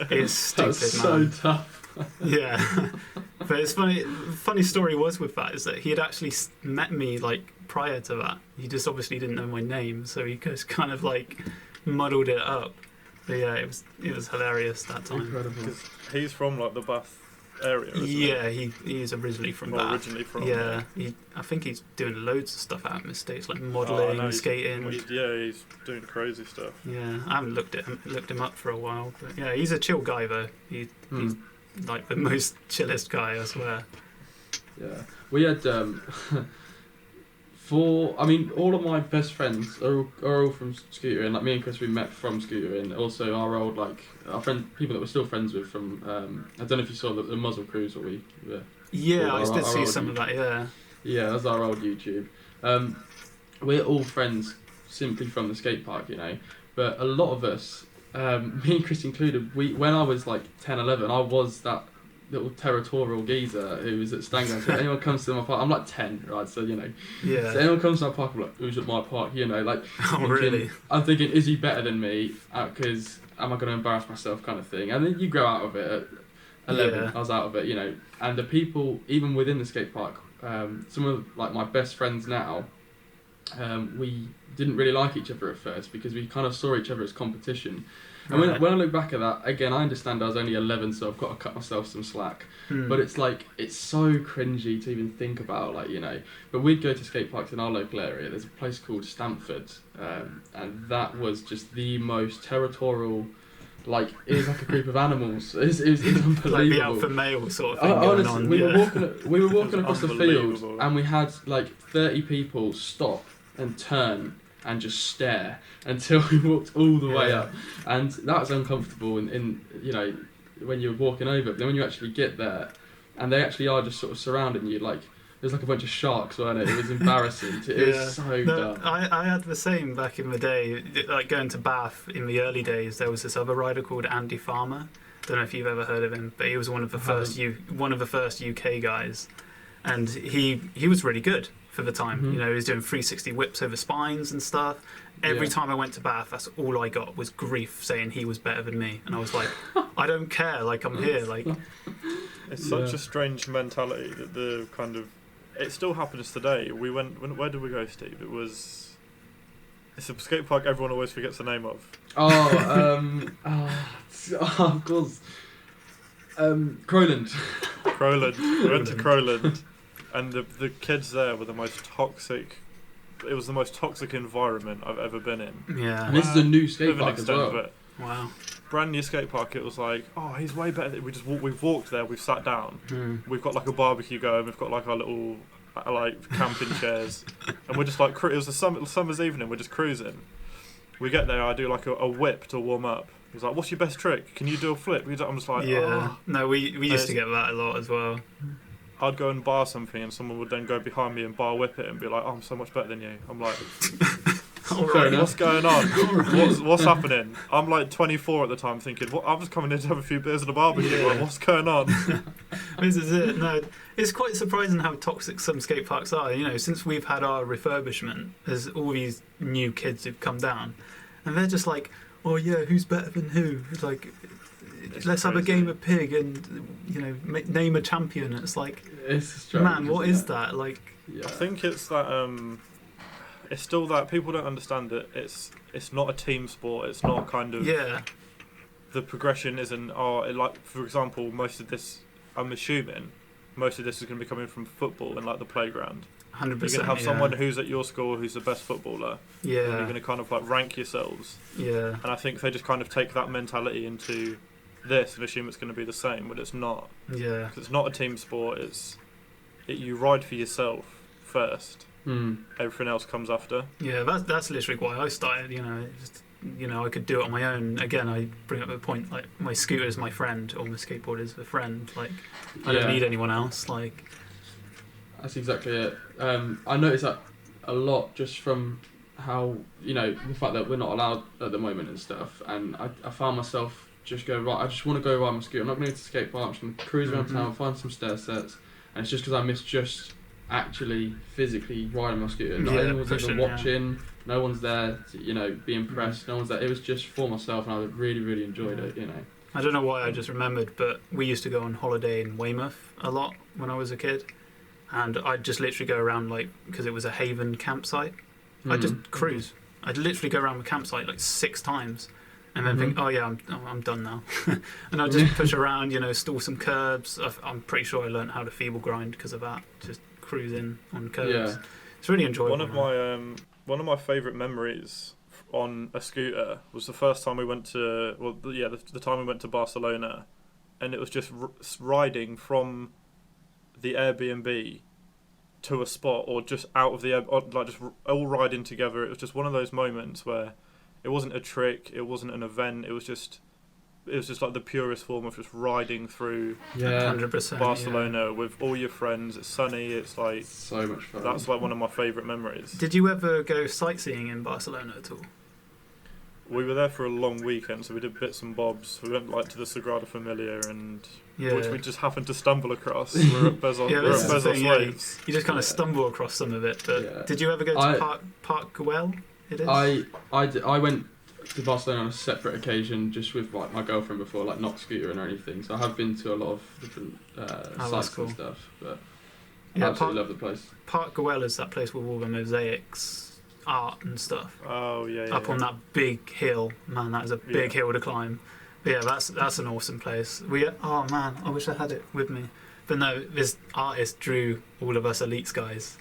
Speaker 2: it's stupid,
Speaker 1: That's
Speaker 2: man.
Speaker 1: so tough.
Speaker 2: Yeah. But it's funny. Funny story was with that is that he had actually met me like prior to that. He just obviously didn't know my name, so he just kind of like muddled it up. But yeah, it was hilarious that time.
Speaker 1: Incredible.
Speaker 3: He's from like the Bath area, isn't
Speaker 2: yeah, he is originally from Bath.
Speaker 3: Originally from
Speaker 2: yeah. I think he's doing loads of stuff out in the States, like modelling, skating.
Speaker 3: He's doing crazy stuff.
Speaker 2: Yeah, I haven't looked him up for a while, but yeah, he's a chill guy though. He's like the most chillest guy, I swear.
Speaker 1: Yeah, we had all of my best friends are all from scootering. Like me and Chris, we met from scootering. Also, our old people that we're still friends with from. I don't know if you saw the Muzzle Cruise that we.
Speaker 2: Yeah, I did see some of that. Yeah.
Speaker 1: Yeah, that's our old YouTube. We're all friends simply from the skate park, But a lot of us, me and Chris included, when I was like 10, 11, I was that little territorial geezer who was at Stango. So anyone comes to my park, I'm like 10, right? So,
Speaker 2: Yeah.
Speaker 1: So anyone comes to my park, I'm like, who's at my park?
Speaker 2: Oh, really?
Speaker 1: I'm thinking, is he better than me? Because am I going to embarrass myself kind of thing? And then you grow out of it at 11.
Speaker 2: Yeah.
Speaker 1: I was out of it, And the people, even within the skate park, some of like my best friends now, we didn't really like each other at first because we kind of saw each other as competition. And when I look back at that, again, I understand I was only 11, so I've got to cut myself some slack. But it's like, it's so cringy to even think about, But we'd go to skate parks in our local area. There's a place called Stamford, and that was just the most territorial, it was like a group of animals. It was unbelievable.
Speaker 2: Like the alpha male sort of thing going on.
Speaker 1: We were walking across the field, and we had 30 people stop and turn and just stare until we walked all the way up, and that was uncomfortable. In when you're walking over, but then when you actually get there, and they actually are just sort of surrounding you, there's like a bunch of sharks, weren't it? It was embarrassing. It was so dumb.
Speaker 2: I had the same back in the day. Like going to Bath in the early days, there was this other rider called Andy Farmer. Don't know if you've ever heard of him, but he was one of the first UK guys, and he was really good for the time.
Speaker 1: Mm-hmm.
Speaker 2: He was doing 360 whips over spines and stuff. Every time I went to Bath, that's all I got was grief saying he was better than me, and I was like, I don't care. I'm here.
Speaker 3: It's such a strange mentality that the kind of. It still happens today. We went. Where did we go, Steve? It's a skate park everyone always forgets the name of.
Speaker 1: Of course. Crowland.
Speaker 3: We went to Crowland, and the kids there were the most toxic. It was the most toxic environment I've ever been in.
Speaker 2: Yeah.
Speaker 1: And this is a new skate park as well.
Speaker 2: Wow.
Speaker 3: Brand new skate park. It was like, oh, he's way better. We've walked there. We've sat down. We've got a barbecue going. We've got our little camping chairs, and we're just it was a summer's evening. We're just cruising. We get there. I do a whip to warm up. He's like, "What's your best trick? Can you do a flip?" I'm just like,
Speaker 2: yeah.
Speaker 3: Oh.
Speaker 2: No, we used to get that a lot as well.
Speaker 3: I'd go and bar something, and someone would then go behind me and bar whip it and be like, "Oh, I'm so much better than you." I'm like, what's going on? What's happening? I'm 24 at the time, thinking, "What? I'm just coming in to have a few beers at a barbecue.
Speaker 2: Yeah.
Speaker 3: What's going on?"
Speaker 2: This is it. No, it's quite surprising how toxic some skate parks are. Since we've had our refurbishment, there's all these new kids who've come down, and they're just like, "Oh yeah, who's better than who?" It's like, let's have a game of pig and name a champion. It's like,
Speaker 1: it's strange,
Speaker 2: man, what is that?
Speaker 3: I think it's that. It's still that people don't understand that it's not a team sport. It's not kind of the progression isn't. For example, most of this, I'm assuming, most of this is going to be coming from football and the playground.
Speaker 2: 100%.
Speaker 3: You're going to have someone who's at your school who's the best footballer.
Speaker 2: Yeah.
Speaker 3: And you're going to kind of rank yourselves.
Speaker 2: Yeah.
Speaker 3: And I think they just kind of take that mentality into this and assume it's going to be the same, but it's not.
Speaker 2: Yeah.
Speaker 3: 'Cause it's not a team sport. You ride for yourself first. Everything else comes after.
Speaker 2: Yeah, that's literally why I started. I could do it on my own. Again, I bring up the point my scooter is my friend, or my skateboard is a friend. I don't need anyone else.
Speaker 1: That's exactly it. I noticed that a lot just from how the fact that we're not allowed at the moment and stuff. And I found myself just go right. I just want to go ride my scooter. I'm not going to go to the skate park. I'm just going to cruise around town, find some stair sets, and it's just because I miss just actually physically riding my scooter. No one's ever watching. No one's there to be impressed. No one's there. It was just for myself, and I really, really enjoyed it.
Speaker 2: I don't know why I just remembered, but we used to go on holiday in Weymouth a lot when I was a kid, and I'd just literally go around because it was a haven campsite. I'd just cruise. I'd literally go around the campsite 6 times, and then think, oh yeah, I'm done now, and I'd just push around, stall some curbs. I'm pretty sure I learned how to feeble grind because of that. Just cruising on curbs. Yeah. It's really enjoyable.
Speaker 3: One of my favourite memories on a scooter was the first time we went to the time we went to Barcelona and it was just riding from the Airbnb to a spot, or just out of the like just all riding together. It was just one of those moments where it wasn't a trick, it wasn't an event, it was just like the purest form of just riding through
Speaker 2: 100%,
Speaker 3: Barcelona with all your friends. It's sunny. It's like
Speaker 1: so much fun.
Speaker 3: That's like one of my favourite memories.
Speaker 2: Did you ever go sightseeing in Barcelona at all?
Speaker 3: We were there for a long weekend, so we did bits and bobs. We went like to the Sagrada Familia, and which we just happened to stumble across. We're at Bezos Waves.
Speaker 2: You just kind of stumble across some of it. But did you ever go to Park Güell? It is.
Speaker 1: I went to Barcelona on a separate occasion, just with like my girlfriend before, like not scootering or anything. So I have been to a lot of different sites and stuff. But I absolutely love the place.
Speaker 2: Park Güell is that place with all the mosaics, art and stuff.
Speaker 3: Oh yeah.
Speaker 2: Up on that big hill, man. That is a big hill to climb. But yeah, that's an awesome place. Oh man, I wish I had it with me. But no, this artist drew all of us elites guys.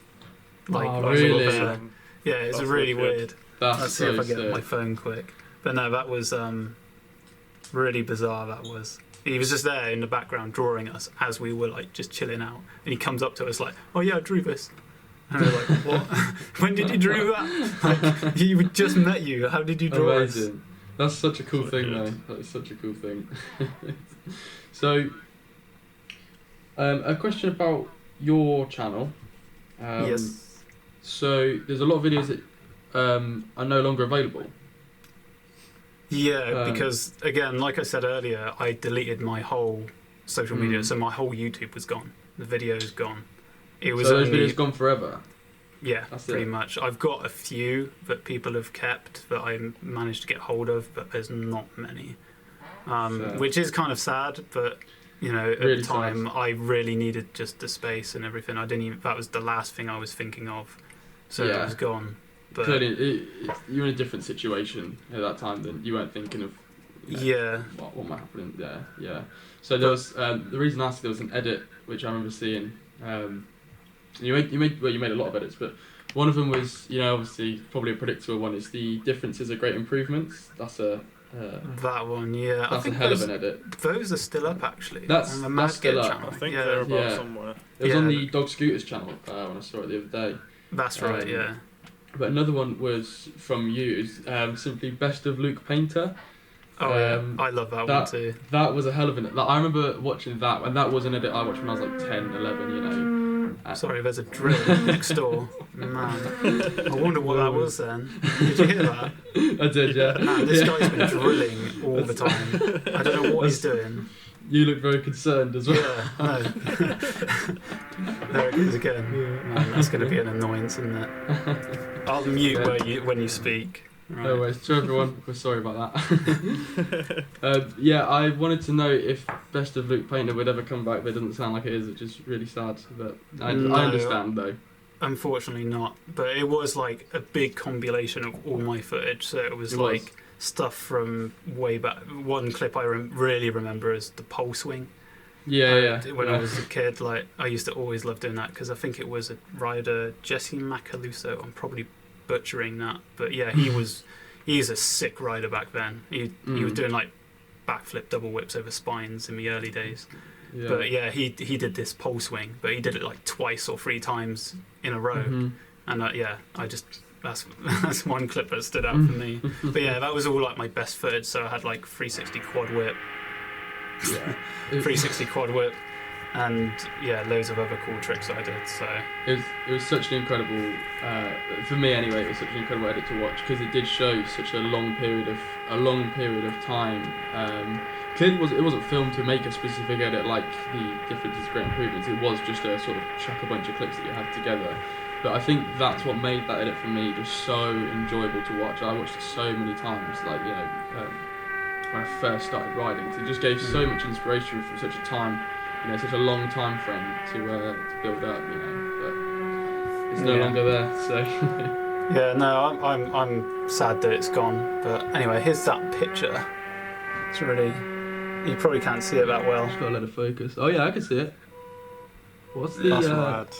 Speaker 1: Really?
Speaker 2: Yeah, it's really weird. Let's see if I get my phone quick. But no, that was really bizarre. That was. He was just there in the background drawing us as we were like just chilling out, and he comes up to us like, "Oh yeah, I drew this." And we were like, "What? When did you draw that? Like, he just met you. How did you draw
Speaker 1: Amazing.
Speaker 2: us?"
Speaker 1: That's such a cool thing, though. That is such a cool thing. So, a question about your channel.
Speaker 2: Yes.
Speaker 1: So there's a lot of videos that are no longer available.
Speaker 2: Yeah, because again, like I said earlier, I deleted my whole social media, so my whole YouTube was gone. The video is gone. It was
Speaker 1: so those videos gone forever.
Speaker 2: Yeah, pretty much. I've got a few that people have kept that I managed to get hold of, but there's not many, which is kind of sad. But you know, at the time, I really needed just the space and everything. That was the last thing I was thinking of, so it was gone. But
Speaker 1: clearly, you're in a different situation at that time than you weren't thinking of. What might happen there? Yeah. So there was the reason I asked. There was an edit which I remember seeing. You made a lot of edits, but one of them was, obviously probably a predictable one, is the differences are great improvements. That's that
Speaker 2: one, yeah.
Speaker 1: That's a hell of an edit.
Speaker 2: Those are still up actually.
Speaker 1: That's
Speaker 2: on the Mad
Speaker 1: still up.
Speaker 2: channel.
Speaker 3: I think they're about somewhere.
Speaker 1: It was on the Dog Scooters channel when I saw it the other day.
Speaker 2: That's right, yeah.
Speaker 1: But another one was from you, simply Best of Luke Painter.
Speaker 2: Oh yeah, I love that one too.
Speaker 1: That was a hell of an edit. Like, I remember watching that, and that was an edit I watched when I was like 10, 11,
Speaker 2: Sorry, there's a drill next door. Man, I wonder what that was then. Did you hear that?
Speaker 1: I did, yeah.
Speaker 2: Man, this guy's been drilling all the time. I don't know what he's doing.
Speaker 1: You look very concerned as well.
Speaker 2: Yeah, no. There it goes again. Man, that's going to be an annoyance, isn't it? I'll mute when you speak. Right.
Speaker 1: No worries. To everyone, we're sorry about that. I wanted to know if Best of Luke Painter would ever come back, but it doesn't sound like it is, which is really sad. But I understand, though.
Speaker 2: Unfortunately not. But it was like a big compilation of all my footage. So it was stuff from way back. One clip I really remember is the pole swing. When I was a kid, like I used to always love doing that because I think it was a rider, Jesse Macaluso. I'm probably butchering that, but yeah, he's a sick rider back then. He was doing like backflip double whips over spines in the early days. But yeah, he did this pole swing, but he did it like twice or three times in a row. And I just that's one clip that stood out for me. But yeah, that was all like my best footage. So I had like 360 quad whip, 360 quad whip. And loads of other cool tricks that I did. So
Speaker 1: it was such an incredible, for me anyway. It was such an incredible edit to watch because it did show such a long period of time. Clearly, it wasn't filmed to make a specific edit like the differences, great improvements. It was just a sort of chuck a bunch of clips that you had together. But I think that's what made that edit for me just so enjoyable to watch. I watched it so many times, like when I first started riding. So it just gave so much inspiration from such a time. Such a long time frame to build up, but it's no longer there. So
Speaker 2: I'm sad that it's gone. But anyway, here's that picture. It's really, you probably can't see it that well.
Speaker 1: Just got a lot of focus. Oh yeah, I can see it. What's the?
Speaker 3: That's mad.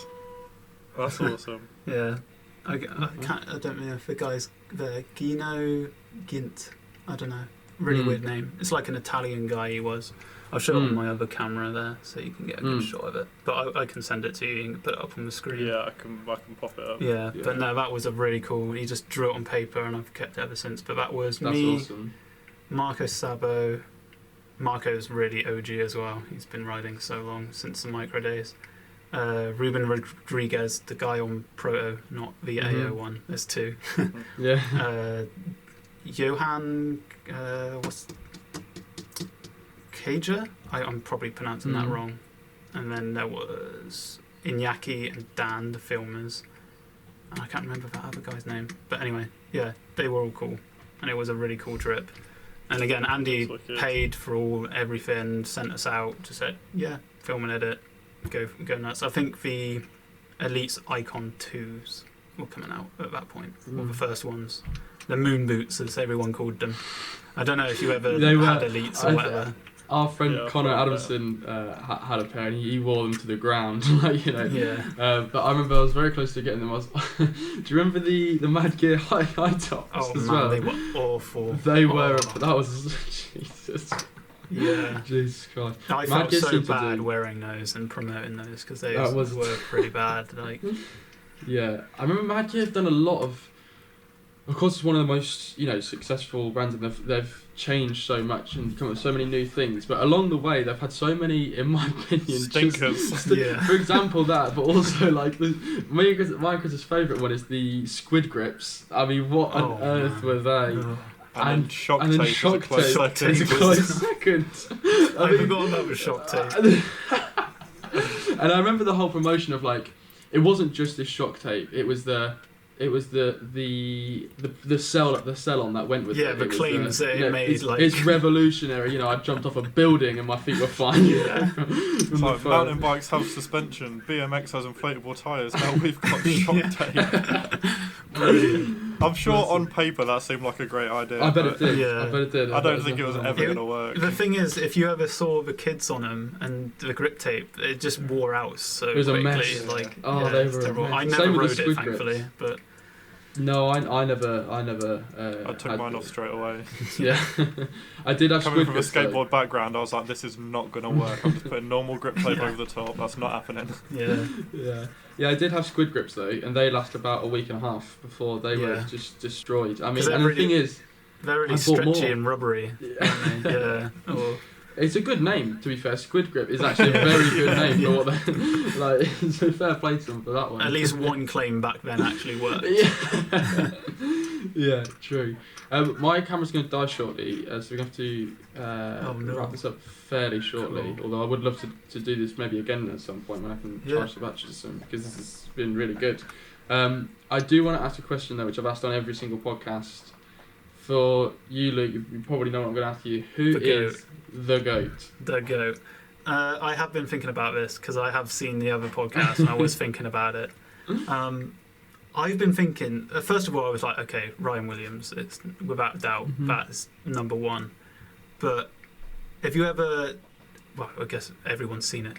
Speaker 3: That's awesome.
Speaker 2: Yeah, I can't. I don't know if the guy's there. Gino Gint. I don't know. Really weird name. It's like an Italian guy he was. I'll show it on my other camera there so you can get a good shot of it. But I can send it to you. You can put it up on the screen.
Speaker 3: Yeah, I can pop it up.
Speaker 2: Yeah, but no, that was a really cool. He just drew it on paper, and I've kept it ever since. But that's me,
Speaker 1: awesome.
Speaker 2: Marco Sabo. Marco's really OG as well. He's been riding so long, since the micro days. Ruben Rodriguez, the guy on Proto, not the AO1. There's two. Johan, what's Kaja? I'm probably pronouncing that wrong. And then there was Iñaki and Dan, the filmers. And I can't remember that other guy's name. But anyway, yeah, they were all cool. And it was a really cool trip. And again, Andy paid for everything, sent us out, just said, yeah, film and edit, go nuts. I think the Elites Icon 2s were coming out at that point, or the first ones. The moon boots, as everyone called them. I don't know if you ever had Elites or whatever.
Speaker 1: Our friend Connor Adamson had a pair, and he wore them to the ground, like, you know.
Speaker 2: Yeah.
Speaker 1: But I remember I was very close to getting them. Do you remember the Mad Gear high tops?
Speaker 2: Oh
Speaker 1: as
Speaker 2: man,
Speaker 1: well?
Speaker 2: they were awful.
Speaker 1: They were. That was Jesus.
Speaker 2: Yeah.
Speaker 1: Jesus Christ.
Speaker 2: I felt so bad wearing those and promoting those because they were pretty bad. Like.
Speaker 1: Yeah, I remember Mad Gear have done a lot of. Of course, it's one of the most successful brands, and they've changed so much and come up with so many new things. But along the way, they've had so many, in my opinion,
Speaker 3: stinkers.
Speaker 1: For example, that, but also like mine and Chris's favourite one is the squid grips. I mean, what on earth were they?
Speaker 3: And shock tape is a
Speaker 1: close second.
Speaker 2: I forgot about the shock tape.
Speaker 1: And I remember the whole promotion of like, it wasn't just this shock tape. It was the sell on that went with it.
Speaker 2: Yeah, the claims that it made.
Speaker 1: It's revolutionary. I jumped off a building and my feet were fine.
Speaker 2: Yeah.
Speaker 3: Like, mountain bikes have suspension, BMX has inflatable tyres, now we've got shock tape.
Speaker 2: Brilliant.
Speaker 3: I'm sure on paper that seemed like a great idea.
Speaker 1: I bet it did.
Speaker 2: Yeah.
Speaker 1: I bet it did.
Speaker 3: I don't think it was ever going to work.
Speaker 2: The thing is, if you ever saw the kids on them and the grip tape, it just wore out so
Speaker 1: quickly. It was
Speaker 2: quickly.
Speaker 1: a mess.
Speaker 2: Like,
Speaker 1: they were
Speaker 2: terrible. I
Speaker 1: Same
Speaker 2: never
Speaker 1: with
Speaker 2: rode
Speaker 1: the
Speaker 2: it,
Speaker 1: squid
Speaker 2: thankfully, but.
Speaker 1: No, I never.
Speaker 3: I took mine off straight away.
Speaker 1: Yeah, I did have
Speaker 3: Coming
Speaker 1: squid
Speaker 3: from a
Speaker 1: grips,
Speaker 3: skateboard background, I was like, this is not going to work. I'm just putting normal grip tape over the top. That's not happening.
Speaker 1: Yeah, I did have squid grips though, and they last about a week and a half before they were just destroyed. I mean, and the thing is,
Speaker 2: they're really stretchy and rubbery. Aren't they? Yeah.
Speaker 1: It's a good name, to be fair. Squid Grip is actually a very good name for what they like. So fair play to them for that one.
Speaker 2: At least one claim back then actually worked.
Speaker 1: Yeah, true. My camera's going to die shortly, so we're going to have to wrap this up fairly shortly. Cool. Although I would love to do this maybe again at some point when I can charge the batteries soon, because this has been really good. I do want to ask a question though, which I've asked on every single podcast. For you, Luke, you probably know what I'm going to ask you. Who is the GOAT?
Speaker 2: The GOAT. I have been thinking about this because I have seen the other podcast and I was thinking about it. I've been thinking, first of all, I was like, okay, Ryan Williams, it's without doubt, that's number one. But if you ever, well, I guess everyone's seen it,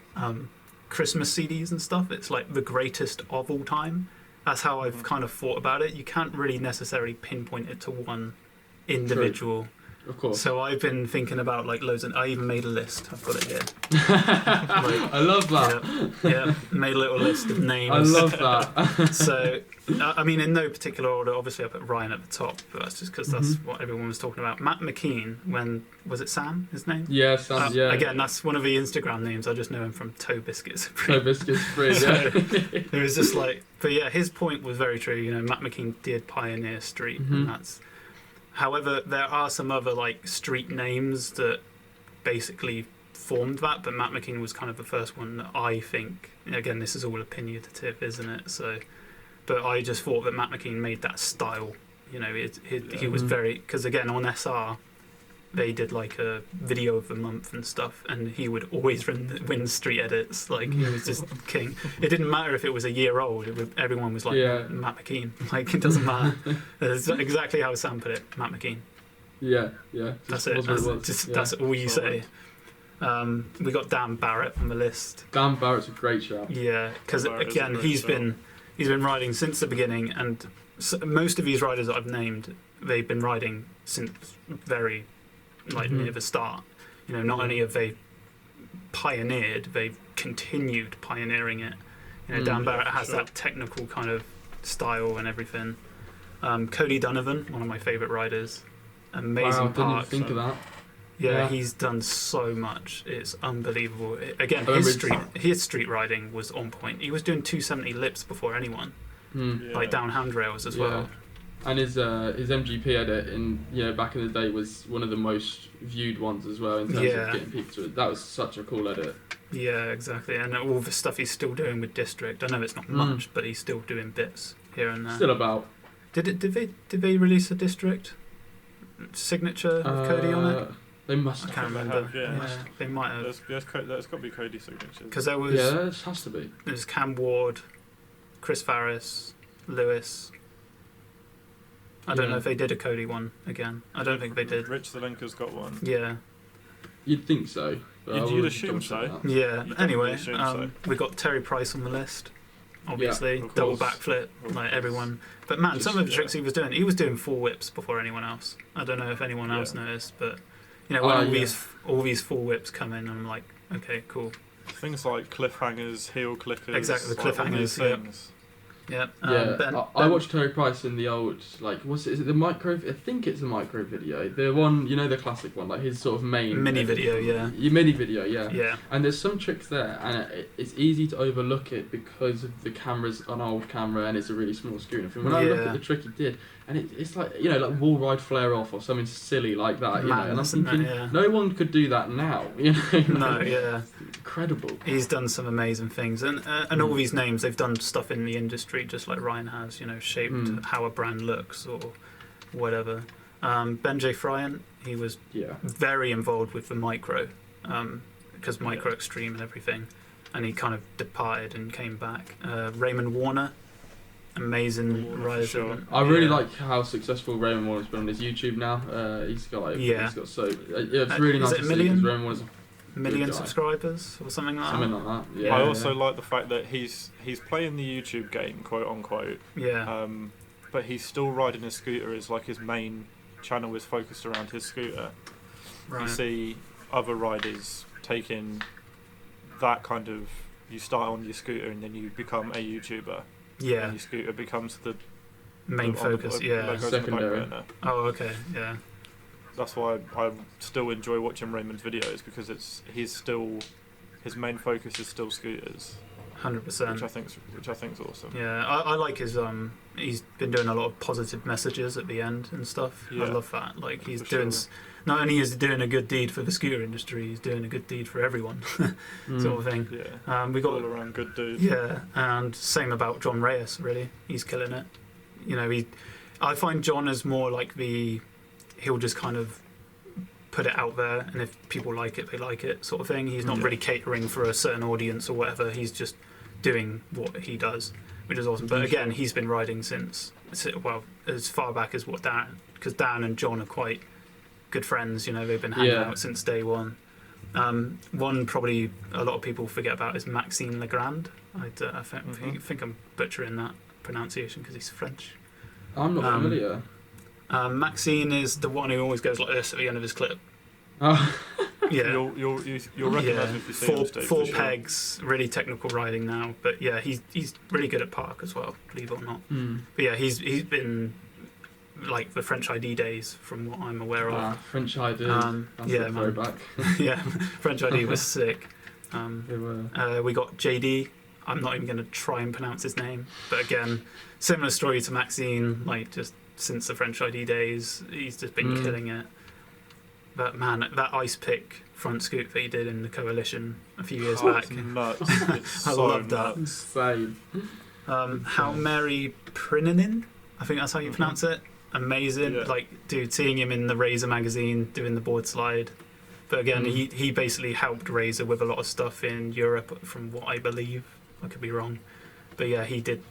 Speaker 2: Christmas CDs and stuff, it's like the greatest of all time. That's how I've kind of thought about it. You can't really necessarily pinpoint it to one individual.
Speaker 1: True. Of course.
Speaker 2: So I've been thinking about like loads, and I even made a list. I've got it here.
Speaker 1: I love that.
Speaker 2: Yeah, made a little list of names.
Speaker 1: I love that.
Speaker 2: So, I mean, in no particular order. Obviously, I put Ryan at the top, but that's just because that's what everyone was talking about. Matt McKean, when was it Sam? His name?
Speaker 1: Yeah, Sam. Yeah.
Speaker 2: Again, that's one of the Instagram names. I just know him from Toe Biscuits Supreme.
Speaker 1: Toe Biscuits Supreme. Yeah.
Speaker 2: It was just like, but yeah, his point was very true. You know, Matt McKean did pioneer street, and that's. However, there are some other like street names that basically formed that, but Matt McKean was kind of the first one that I think. Again, this is all opinionative, isn't it? So, but I just thought that Matt McKean made that style. You know, he was very, because again on SR, they did like a video of the month and stuff, and he would always win street edits. Like he was just king. It didn't matter if it was a year old. Everyone was like Matt McKean. Like it doesn't matter. That's exactly how Sam put it. Matt McKean.
Speaker 1: Yeah.
Speaker 2: That's it. That's all you say. We got Dan Barrett on the list.
Speaker 1: Dan Barrett's a great shout.
Speaker 2: Yeah, because again he's been riding since the beginning, and most of these riders that I've named, they've been riding since very like near the start. Not only have they pioneered, they've continued pioneering it. Dan Barrett has that technical kind of style and everything. Cody Donovan, one of my favourite riders, amazing park.
Speaker 1: Didn't think of that.
Speaker 2: Yeah, he's done so much. It's unbelievable. Again, his street riding was on point. He was doing 270 lips before anyone, like down handrails as well.
Speaker 1: And his MGP edit back in the day was one of the most viewed ones as well in terms of getting people to it. That was such a cool edit.
Speaker 2: Yeah, exactly. And all the stuff he's still doing with District. I know it's not much, but he's still doing bits here and there.
Speaker 1: Still about.
Speaker 2: Did they release a District signature with Cody on it?
Speaker 1: They must.
Speaker 2: I can't remember. They might have.
Speaker 3: There's got to be Cody signatures.
Speaker 2: Because there was.
Speaker 1: Yeah, there has to be.
Speaker 2: There's Cam Ward, Chris Farris, Lewis. I don't know if they did a Cody one again. I don't think they did.
Speaker 3: Rich Zelenka's got one.
Speaker 2: Yeah.
Speaker 1: You'd think so.
Speaker 3: You'd assume so.
Speaker 2: Yeah. Anyway,
Speaker 3: so.
Speaker 2: we got Terry Price on the list. Obviously, double backflip, like everyone. But man, some of the tricks he was doing full whips before anyone else. I don't know if anyone else noticed, but when all these full whips come in, I'm like, okay, cool.
Speaker 3: Things like cliffhangers, heel clickers.
Speaker 2: Exactly, the cliffhangers.
Speaker 3: Things.
Speaker 2: Yeah.
Speaker 1: I watched Terry Price in the old, is it the micro? I think it's a micro video. The one, the classic one, like his sort of main
Speaker 2: mini video,
Speaker 1: Your mini video, yeah.
Speaker 2: Yeah.
Speaker 1: And there's some tricks there, and it's easy to overlook it because of the camera's an old camera and it's a really small screen. When I look at the trick he did, and it's like like wall ride flare off or something silly like that, and I'm thinking no one could do that now.
Speaker 2: No, yeah.
Speaker 1: Incredible.
Speaker 2: He's done some amazing things, and all these names, they've done stuff in the industry just like Ryan has, shaped how a brand looks or whatever. Ben J. Fryan, he was very involved with the micro, because micro extreme and everything, and he kind of departed and came back. Raymond Warner, amazing rider.
Speaker 1: Sure. I really like how successful Raymond Warner's been on his YouTube now. He's got it's really nice to see because Raymond Warner's
Speaker 2: million subscribers or something like
Speaker 1: that. Yeah.
Speaker 3: I also like the fact that he's playing the YouTube game, quote unquote.
Speaker 2: Yeah.
Speaker 3: But he's still riding a scooter as like his main channel is focused around his scooter. Right. You see other riders taking that kind of, you start on your scooter and then you become a YouTuber.
Speaker 2: Yeah.
Speaker 3: And your scooter becomes the
Speaker 2: main focus.
Speaker 1: Secondary.
Speaker 2: Oh, okay. Yeah.
Speaker 3: That's why I still enjoy watching Raymond's videos, because his main focus is still scooters.
Speaker 2: 100%.
Speaker 3: Which I think's awesome.
Speaker 2: Yeah, I like his he's been doing a lot of positive messages at the end and stuff. Yeah. I love that. Like he's doing not only is he doing a good deed for the scooter industry, he's doing a good deed for everyone, sort of thing.
Speaker 3: Yeah.
Speaker 2: We got
Speaker 3: all around good dude.
Speaker 2: Yeah, and same about John Reyes. Really, he's killing it. I find John as more like he'll just kind of put it out there, and if people like it, they like it, sort of thing. He's not really catering for a certain audience or whatever. He's just doing what he does, which is awesome. But again, he's been riding since, as far back as because Dan and John are quite good friends. They've been hanging out since day one. One probably a lot of people forget about is Maxime Legrand. I think I'm butchering that pronunciation because he's French.
Speaker 1: I'm not familiar.
Speaker 2: Maxine is the one who always goes like this at the end of his clip.
Speaker 1: Oh.
Speaker 2: Yeah,
Speaker 3: you'll recognise him if you see him on stage.
Speaker 2: Four pegs, really technical riding now. But yeah, he's really good at park as well, believe it or not. But yeah, he's been like the French ID days, from what I'm aware of.
Speaker 1: French ID. That's a throwback.
Speaker 2: Yeah, French ID was sick.
Speaker 1: They were.
Speaker 2: We got JD. I'm not even going to try and pronounce his name, but again, similar story to Maxine. Like just since the French ID days, he's just been killing it. But man, that ice pick front scoop that he did in the Coalition a few years back.
Speaker 3: Nuts.
Speaker 2: I love that.
Speaker 1: Insane.
Speaker 2: How Mary Prininen, I think that's how you pronounce it. Amazing.
Speaker 3: Yeah.
Speaker 2: Like, dude, seeing him in the Razor magazine doing the board slide. But again, he basically helped Razor with a lot of stuff in Europe, from what I believe. I could be wrong. But yeah, he did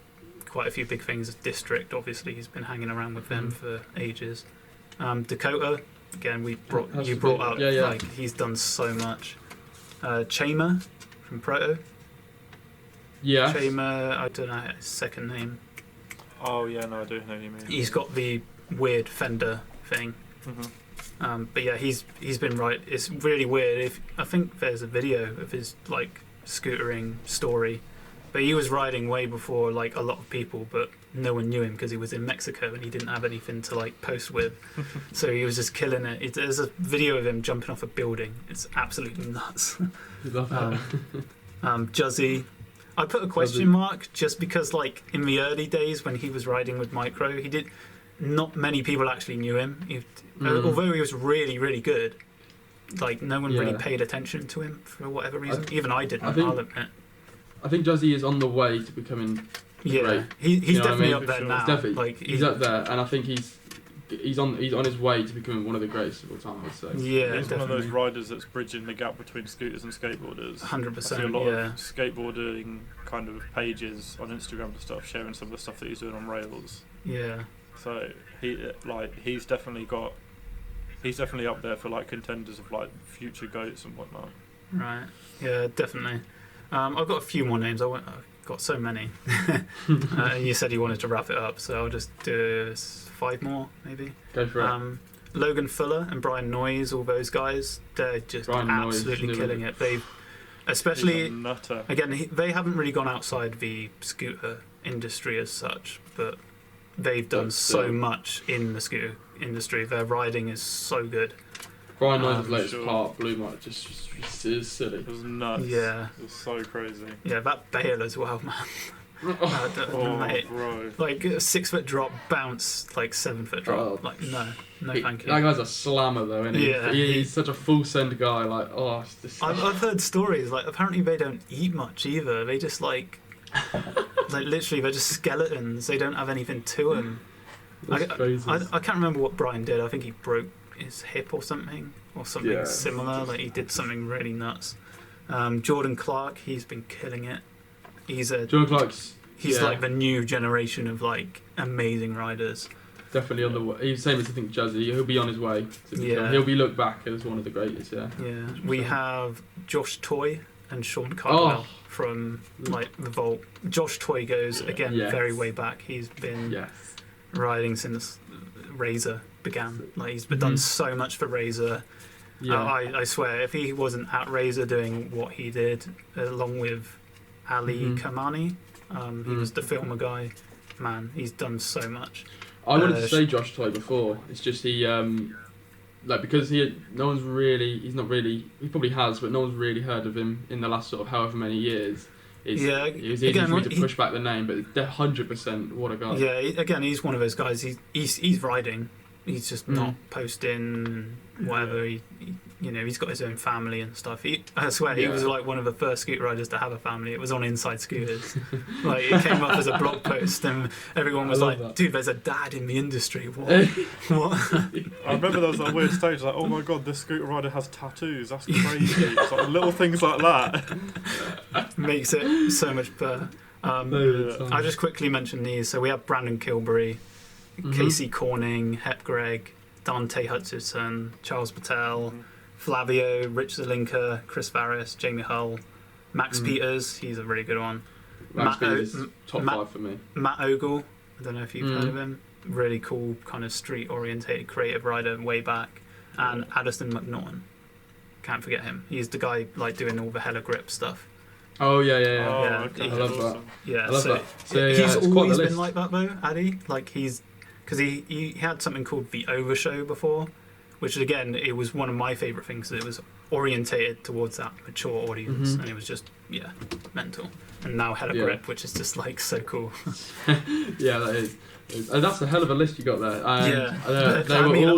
Speaker 2: quite a few big things. District, obviously, he's been hanging around with them for ages. Dakota, again, you brought up, like, he's done so much. Chamer from Proto.
Speaker 1: Yeah.
Speaker 2: Chamer, I don't know his second name.
Speaker 3: Oh yeah, no, I do know who you mean.
Speaker 2: He's got the weird fender thing. But yeah, he's been right. It's really weird. I think there's a video of his like scootering story, but he was riding way before like a lot of people, but no one knew him because he was in Mexico and he didn't have anything to like post with, so he was just killing it. There's a video of him jumping off a building. It's absolutely nuts.
Speaker 1: Love that.
Speaker 2: Juzzy, I put a question mark just because like in the early days when he was riding with Micro, not many people actually knew him. Although he was really, really good, like no one really paid attention to him for whatever reason. Even I didn't. I'll admit.
Speaker 1: I think Juzzy is on the way to becoming great.
Speaker 2: He's definitely up there now.
Speaker 1: He's up there, and I think he's on his way to becoming one of the greatest of all time, I'd say.
Speaker 2: Yeah,
Speaker 3: he's one of those riders that's bridging the gap between scooters and skateboarders.
Speaker 2: 100%.
Speaker 3: I see a lot of skateboarding kind of pages on Instagram and stuff sharing some of the stuff that he's doing on rails.
Speaker 2: Yeah.
Speaker 3: So he's definitely up there for like contenders of like future goats and whatnot.
Speaker 2: Right. Yeah, definitely. I've got a few more names. I've got so many. And you said you wanted to wrap it up, so I'll just do 5 more, maybe.
Speaker 1: Go for it.
Speaker 2: Logan Fuller and Brian Noyes, all those guys, they're just absolutely killing it. They've, especially, again, they haven't really gone outside the scooter industry as such, but they've done so much in the scooter industry. Their riding is so good.
Speaker 1: Brian Noyes' latest part, Blue Mike, just is silly.
Speaker 3: It was nuts.
Speaker 2: Yeah.
Speaker 3: It was so crazy.
Speaker 2: Yeah, that bail as well, man. Mate,
Speaker 3: bro.
Speaker 2: like a 6-foot drop, bounce, like 7-foot drop. Like, no, thank you.
Speaker 1: That guy's a slammer, though, isn't he?
Speaker 2: Yeah.
Speaker 1: He's such a full send guy. Like, it's just...
Speaker 2: I've heard stories, like, apparently they don't eat much either. They just, like literally, they're just skeletons. They don't have anything to them. I can't remember what Brian did. I think he broke his hip or something similar. Like he did something really nuts. Jordan Clark, he's been killing it.
Speaker 1: Jordan Clark's
Speaker 2: like the new generation of like amazing riders.
Speaker 1: Definitely on the way. He's same as I think Juzzy. He'll be on his way. He'll be looked back as one of the greatest. Yeah.
Speaker 2: We have Josh Toy and Sean Cardwell from like the Vault. Josh Toy goes again very way back. He's been riding since Razor began. Like he's done so much for Razor. I swear, if he wasn't at Razor doing what he did, along with Ali Kamani, he was the filmer guy. Man, he's done so much.
Speaker 1: I wanted to say Josh Toy before. It's just he because he probably has, but no one's really heard of him in the last sort of however many years. It was easy for me to push back the name, but 100% what a guy.
Speaker 2: Yeah, again, he's one of those guys. He's riding. He's just not posting whatever. He's got his own family and stuff. I swear, he was like one of the first scooter riders to have a family. It was on Inside Scooters. Like it came up as a blog post, and everyone was like, "Dude, there's a dad in the industry." What?
Speaker 3: I remember there was that weird stage like, "Oh my god, this scooter rider has tattoos. That's crazy." It's like little things like that
Speaker 2: makes it so much better. I'll just quickly mention these. So we have Brandon Kilbury, Casey Corning, Hep Gregg, Dante Hutchison, Charles Patel, Flavio, Rich Zelinka, Chris Varys, Jamie Hull, Max Peters, he's a really good one.
Speaker 1: Max Peters is top 5 for me.
Speaker 2: Matt Ogle, I don't know if you've heard of him. Really cool, kind of street-orientated creative rider way back. And Addison McNaughton, can't forget him. He's the guy like doing all the Hella Grip stuff.
Speaker 1: Oh yeah.
Speaker 3: Okay.
Speaker 1: I love that.
Speaker 2: Yeah,
Speaker 1: I love that. So,
Speaker 2: he's always been like that though, Addy. Like because he had something called the Overshow before, which again, it was one of my favourite things. It was orientated towards that mature audience, and it was just mental. And now Hella Grip, which is just like so cool.
Speaker 1: Yeah, that is. And that's a hell of a list you got there. And,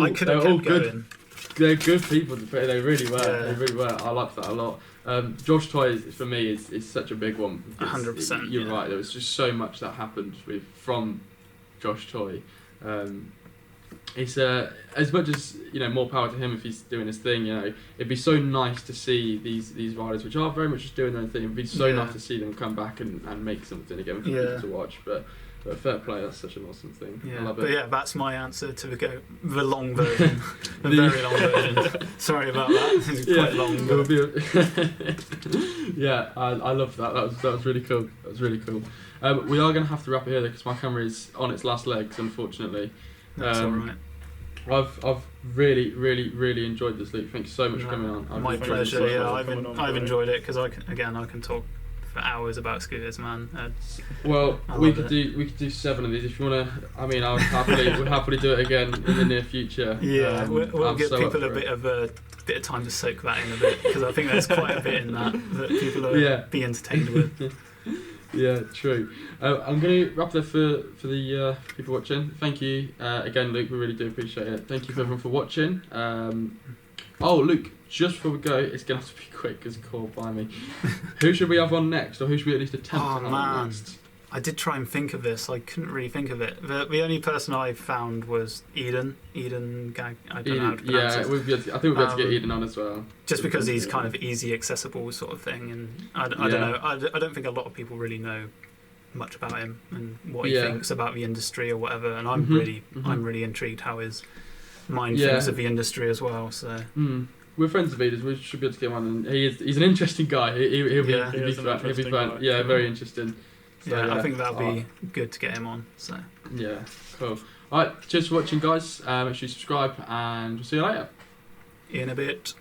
Speaker 2: I could have kept going.
Speaker 1: They're good people. They really were. Yeah. They really were. I like that a lot. Josh Toy for me is such a big one.
Speaker 2: 100%.
Speaker 1: You're right. There was just so much that happened from Josh Toy. It's as much as more power to him if he's doing his thing. It'd be so nice to see these riders, which are very much just doing their own thing. It'd be so nice to see them come back and make something again for people to watch. But fair play, that's such an awesome thing.
Speaker 2: Yeah,
Speaker 1: I love it.
Speaker 2: But yeah, that's my answer to the long version, the very long version. Sorry about that. It's quite long.
Speaker 1: Yeah, I love that. That was really cool. That was really cool. We are going to have to wrap it here because my camera is on its last legs, unfortunately.
Speaker 2: That's all right.
Speaker 1: I've really enjoyed this, Luke. Thank you so much for coming on.
Speaker 2: My pleasure. Yeah, I've enjoyed it because I can talk for hours about scooters, man.
Speaker 1: Well, we could do 7 of these if you want to. I mean, we'll happily do it again in the near future.
Speaker 2: Yeah, we'll give people a bit of time to soak that in a bit, because I think there's quite a bit in that people will be entertained with.
Speaker 1: Yeah, true. I'm going to wrap there for the people watching. Thank you again, Luke. We really do appreciate it. Thank you for everyone for watching. Luke, just before we go, it's going to have to be quick because called by me. Who should we have on next, or who should we at least attempt to have on next?
Speaker 2: I did try and think of this. I couldn't really think of it. The only person I found was Eden. I don't know how to pronounce it.
Speaker 1: I think we'll be able to get Eden on as well.
Speaker 2: Just because he's kind of easy, accessible sort of thing. And I don't know. I don't think a lot of people really know much about him and what he thinks about the industry or whatever. And I'm really intrigued how his mind thinks of the industry as well. So.
Speaker 1: We're friends of Eden's. We should be able to get him on. And he's an interesting guy. He'll be fun. Yeah, very interesting. So,
Speaker 2: I think that'll be good to get him on. So
Speaker 1: yeah, cool. All right, cheers for watching, guys. Make sure you subscribe, and we'll see you later.
Speaker 2: In a bit.